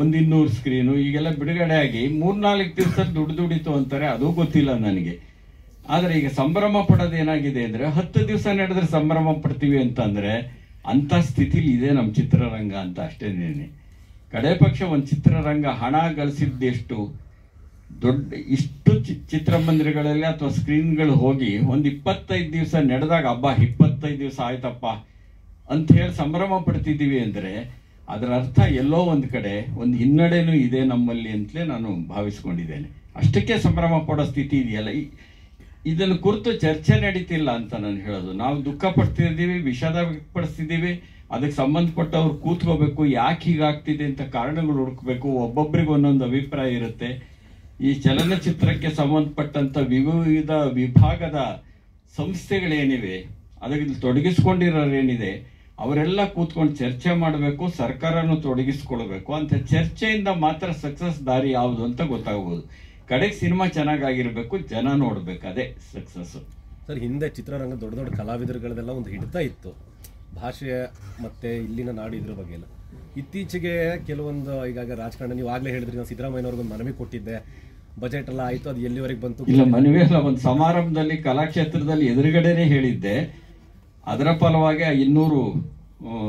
100 ಸ್ಕ್ರೀನು ಈಗೆಲ್ಲ ಬಿಡುಗಡೆ ಆಗಿ 3-4 ದಿವಸ ದುಡಿತು ಅಂತಾರೆ, ಅದು ಗೊತ್ತಿಲ್ಲ ನನಗೆ. ಆದ್ರೆ ಈಗ ಸಂಭ್ರಮ ಪಡೋದು ಏನಾಗಿದೆ ಅಂದ್ರೆ 10 ದಿವಸ ನಡೆದ್ರೆ ಸಂಭ್ರಮ ಪಡ್ತೀವಿ ಅಂತಂದ್ರೆ ಅಂತ ಸ್ಥಿತಿಲಿ ಇದೆ ನಮ್ಮ ಚಿತ್ರರಂಗ ಅಂತ ಅಷ್ಟೇನೇನೆ. ಕಡೆ ಪಕ್ಷ ಒಂದು ಚಿತ್ರರಂಗ ಹಣ ಗಳಿಸಿದ್ದೆಷ್ಟು ಇಷ್ಟು ಚಿತ್ರಮಂದಿರಗಳಲ್ಲಿ ಅಥವಾ ಸ್ಕ್ರೀನ್ಗಳು ಹೋಗಿ ಒಂದು 25 ದಿವಸ ನಡೆದಾಗ ಹಬ್ಬ 25 ದಿವಸ ಆಯ್ತಪ್ಪ ಅಂತ ಹೇಳಿ ಸಂಭ್ರಮ ಪಡ್ತಿದ್ದೀವಿ ಅಂದ್ರೆ ಅದರ ಅರ್ಥ ಎಲ್ಲೋ ಒಂದ್ ಕಡೆ ಒಂದು ಹಿನ್ನಡೆನೂ ಇದೆ ನಮ್ಮಲ್ಲಿ ಅಂತಲೇ ನಾನು ಭಾವಿಸ್ಕೊಂಡಿದ್ದೇನೆ. ಅಷ್ಟಕ್ಕೆ ಸಂಭ್ರಮ ಪಡೋ ಸ್ಥಿತಿ ಇದೆಯಲ್ಲ, ಇದನ್ನು ಕುರಿತು ಚರ್ಚೆ ನಡೀತಿಲ್ಲ ಅಂತ ನಾನು ಹೇಳೋದು. ನಾವು ದುಃಖ ಪಡ್ತಿದ್ದೀವಿ, ವಿಷಾದ ವ್ಯಕ್ತಪಡಿಸ್ತಿದ್ದೀವಿ. ಅದಕ್ಕೆ ಸಂಬಂಧಪಟ್ಟವ್ರು ಕೂತ್ಕೋಬೇಕು, ಯಾಕೆ ಹೀಗಾಗ್ತಿದೆ ಅಂತ ಕಾರಣಗಳು ಹುಡುಕ್ಬೇಕು. ಒಬ್ಬೊಬ್ಬರಿಗೆ ಒಂದೊಂದು ಅಭಿಪ್ರಾಯ ಇರುತ್ತೆ. ಈ ಚಲನಚಿತ್ರಕ್ಕೆ ಸಂಬಂಧಪಟ್ಟಂತ ವಿವಿಧ ವಿಭಾಗದ ಸಂಸ್ಥೆಗಳೇನಿವೆ, ಅದಕ್ಕೆ ತೊಡಗಿಸ್ಕೊಂಡಿರೋರೇನಿದೆ, ಅವರೆಲ್ಲ ಕೂತ್ಕೊಂಡು ಚರ್ಚೆ ಮಾಡಬೇಕು, ಸರ್ಕಾರನು ತೊಡಗಿಸ್ಕೊಳ್ಬೇಕು. ಅಂತ ಚರ್ಚೆಯಿಂದ ಮಾತ್ರ ಸಕ್ಸಸ್ ದಾರಿ ಯಾವುದು ಅಂತ ಗೊತ್ತಾಗ್ಬೋದು. ಕಡೆಗೆ ಸಿನಿಮಾ ಚೆನ್ನಾಗಿರ್ಬೇಕು, ಜನ ನೋಡ್ಬೇಕು, ಅದೇ ಸಕ್ಸಸ್. ಸರ್, ಹಿಂದೆ ಚಿತ್ರರಂಗ ದೊಡ್ಡ ದೊಡ್ಡ ಕಲಾವಿದರುಗಳದೆಲ್ಲ ಒಂದು ಹಿಡಿತಾ ಇತ್ತು, ಭಾಷೆ ಮತ್ತೆ ಇಲ್ಲಿನ ನಾಡು ಇದ್ರ ಬಗ್ಗೆ ಎಲ್ಲ. ಇತ್ತೀಚೆಗೆ ಕೆಲವೊಂದು ಈಗಾಗ ರಾಜಕಾರಣ, ನೀವು ಆಗ್ಲೇ ಹೇಳಿದ್ರಿ, ನಾನು ಸಿದ್ದರಾಮಯ್ಯನವ್ರಿಗೊಂದು ಮನವಿ ಕೊಟ್ಟಿದ್ದೆ, ಬಜೆಟ್ ಎಲ್ಲ ಆಯ್ತು, ಅದು ಎಲ್ಲಿವರೆಗೆ ಬಂತು ಇಲ್ಲ. ಮನವಿ ಅಲ್ಲ, ಒಂದು ಸಮಾರಂಭದಲ್ಲಿ ಕಲಾಕ್ಷೇತ್ರದಲ್ಲಿ ಎದುರುಗಡೆನೆ ಹೇಳಿದ್ದೆ. ಅದರ ಫಲವಾಗಿ 200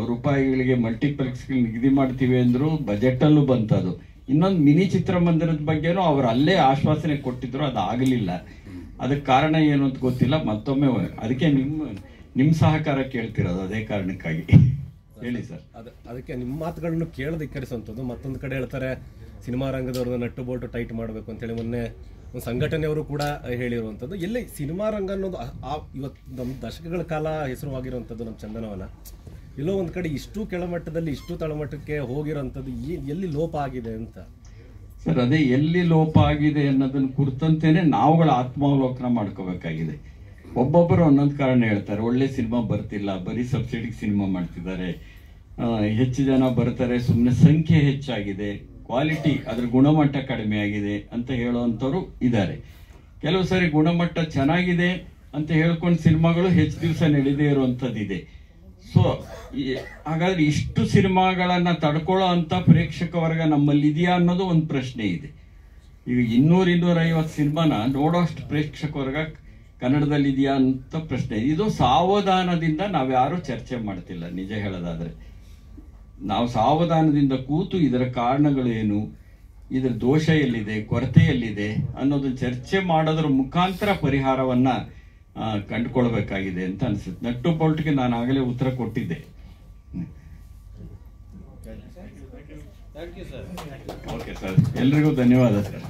ರೂಪಾಯಿಗಳಿಗೆ ಮಲ್ಟಿಪ್ಲೆಕ್ಸ್ಗಳು ನಿಗದಿ ಮಾಡ್ತೀವಿ ಅಂದ್ರು, ಬಜೆಟ್ ಅಲ್ಲೂ ಬಂತದು. ಇನ್ನೊಂದು ಮಿನಿ ಚಿತ್ರಮಂದಿರದ ಬಗ್ಗೆನೂ ಅವರು ಅಲ್ಲೇ ಆಶ್ವಾಸನೆ ಕೊಟ್ಟಿದ್ರು, ಅದು ಆಗಲಿಲ್ಲ. ಅದಕ್ಕೆ ಕಾರಣ ಏನು ಅಂತ ಗೊತ್ತಿಲ್ಲ. ಮತ್ತೊಮ್ಮೆ ಅದಕ್ಕೆ ನಿಮ್ ಸಹಕಾರ ಕೇಳ್ತಿರೋದು ಅದೇ ಕಾರಣಕ್ಕಾಗಿ. ಹೇಳಿ ಸರ್. ಅದಕ್ಕೆ ನಿಮ್ಮ ಮಾತುಗಳನ್ನು ಕೇಳೋದು ಇಕ್ಕರಿಸುವಂಥದ್ದು. ಮತ್ತೊಂದು ಕಡೆ ಹೇಳ್ತಾರೆ ಸಿನಿಮಾ ರಂಗದವ್ರನ್ನ ನಟ್ಟು ಬೋಲ್ಟು ಟೈಟ್ ಮಾಡಬೇಕು ಅಂತೇಳಿ ಮೊನ್ನೆ ಒಂದು ಸಂಘಟನೆಯವರು ಕೂಡ ಹೇಳಿರುವಂಥದ್ದು. ಎಲ್ಲಿ ಸಿನಿಮಾ ರಂಗ ಅನ್ನೋದು ಇವತ್ತು ನಮ್ಮ ದಶಕಗಳ ಕಾಲ ಹೆಸರುವಾಗಿರುವಂಥದ್ದು ನಮ್ಮ ಚಂದನವನ, ಎಲ್ಲೋ ಒಂದು ಕಡೆ ಇಷ್ಟು ಕೆಳಮಟ್ಟದಲ್ಲಿ ಇಷ್ಟು ತಳಮಟ್ಟಕ್ಕೆ ಹೋಗಿರೋಂಥದ್ದು ಎಲ್ಲಿ ಲೋಪ ಆಗಿದೆ ಅಂತ. ಸರ್, ಅದೇ ಎಲ್ಲಿ ಲೋಪ ಆಗಿದೆ ಅನ್ನೋದನ್ನ ಕುರಿತಂತೆನೆ ನಾವುಗಳ ಆತ್ಮಾವಲೋಕನ ಮಾಡ್ಕೋಬೇಕಾಗಿದೆ. ಒಬ್ಬೊಬ್ಬರು ಒಂದೊಂದು ಕಾರಣ ಹೇಳ್ತಾರೆ. ಒಳ್ಳೆ ಸಿನಿಮಾ ಬರ್ತಿಲ್ಲ, ಬರೀ ಸಬ್ಸಿಡಿಗೆ ಸಿನಿಮಾ ಮಾಡ್ತಿದ್ದಾರೆ, ಹೆಚ್ಚು ಜನ ಬರ್ತಾರೆ, ಸುಮ್ಮನೆ ಸಂಖ್ಯೆ ಹೆಚ್ಚಾಗಿದೆ, ಕ್ವಾಲಿಟಿ ಅದ್ರ ಗುಣಮಟ್ಟ ಕಡಿಮೆ ಆಗಿದೆ ಅಂತ ಹೇಳುವಂಥವ್ರು ಇದ್ದಾರೆ. ಕೆಲವು ಸರಿ ಗುಣಮಟ್ಟ ಚೆನ್ನಾಗಿದೆ ಅಂತ ಹೇಳ್ಕೊಂಡು ಸಿನಿಮಾಗಳು ಹೆಚ್ಚು ದಿವಸ ನಡೆದೇ ಇರುವಂಥದ್ದಿದೆ. ಸೊ ಹಾಗಾದ್ರೆ ಇಷ್ಟು ಸಿನಿಮಾಗಳನ್ನ ತಡ್ಕೊಳ್ಳೋ ಅಂತ ಪ್ರೇಕ್ಷಕ ವರ್ಗ ನಮ್ಮಲ್ಲಿ ಇದೆಯಾ ಅನ್ನೋದು ಒಂದು ಪ್ರಶ್ನೆ ಇದೆ. ಈಗ 200-250 ಸಿನಿಮಾನ ನೋಡೋಷ್ಟು ಪ್ರೇಕ್ಷಕ ವರ್ಗ ಕನ್ನಡದಲ್ಲಿ ಇದೆಯಾ ಅಂತ ಪ್ರಶ್ನೆ. ಇದು ಸಾವಧಾನದಿಂದ ನಾವ್ಯಾರು ಚರ್ಚೆ ಮಾಡ್ತಿಲ್ಲ. ನಿಜ ಹೇಳೋದಾದ್ರೆ ನಾವು ಸಾವಧಾನದಿಂದ ಕೂತು ಇದರ ಕಾರಣಗಳು ಏನು, ಇದರ ದೋಷ ಎಲ್ಲಿದೆ, ಕೊರತೆ ಎಲ್ಲಿದೆ ಅನ್ನೋದನ್ನ ಚರ್ಚೆ ಮಾಡೋದ್ರ ಮುಖಾಂತರ ಪರಿಹಾರವನ್ನ ಕಂಡುಕೊಳ್ಬೇಕಾಗಿದೆ ಅಂತ ಅನ್ಸುತ್ತೆ. ನಟ್ಟು ಬೋಲ್ಟ್ಗೆ ನಾನು ಆಗಲೇ ಉತ್ತರ ಕೊಟ್ಟಿದ್ದೆ. ಓಕೆ ಸರ್, ಎಲ್ರಿಗೂ ಧನ್ಯವಾದ ಸರ್.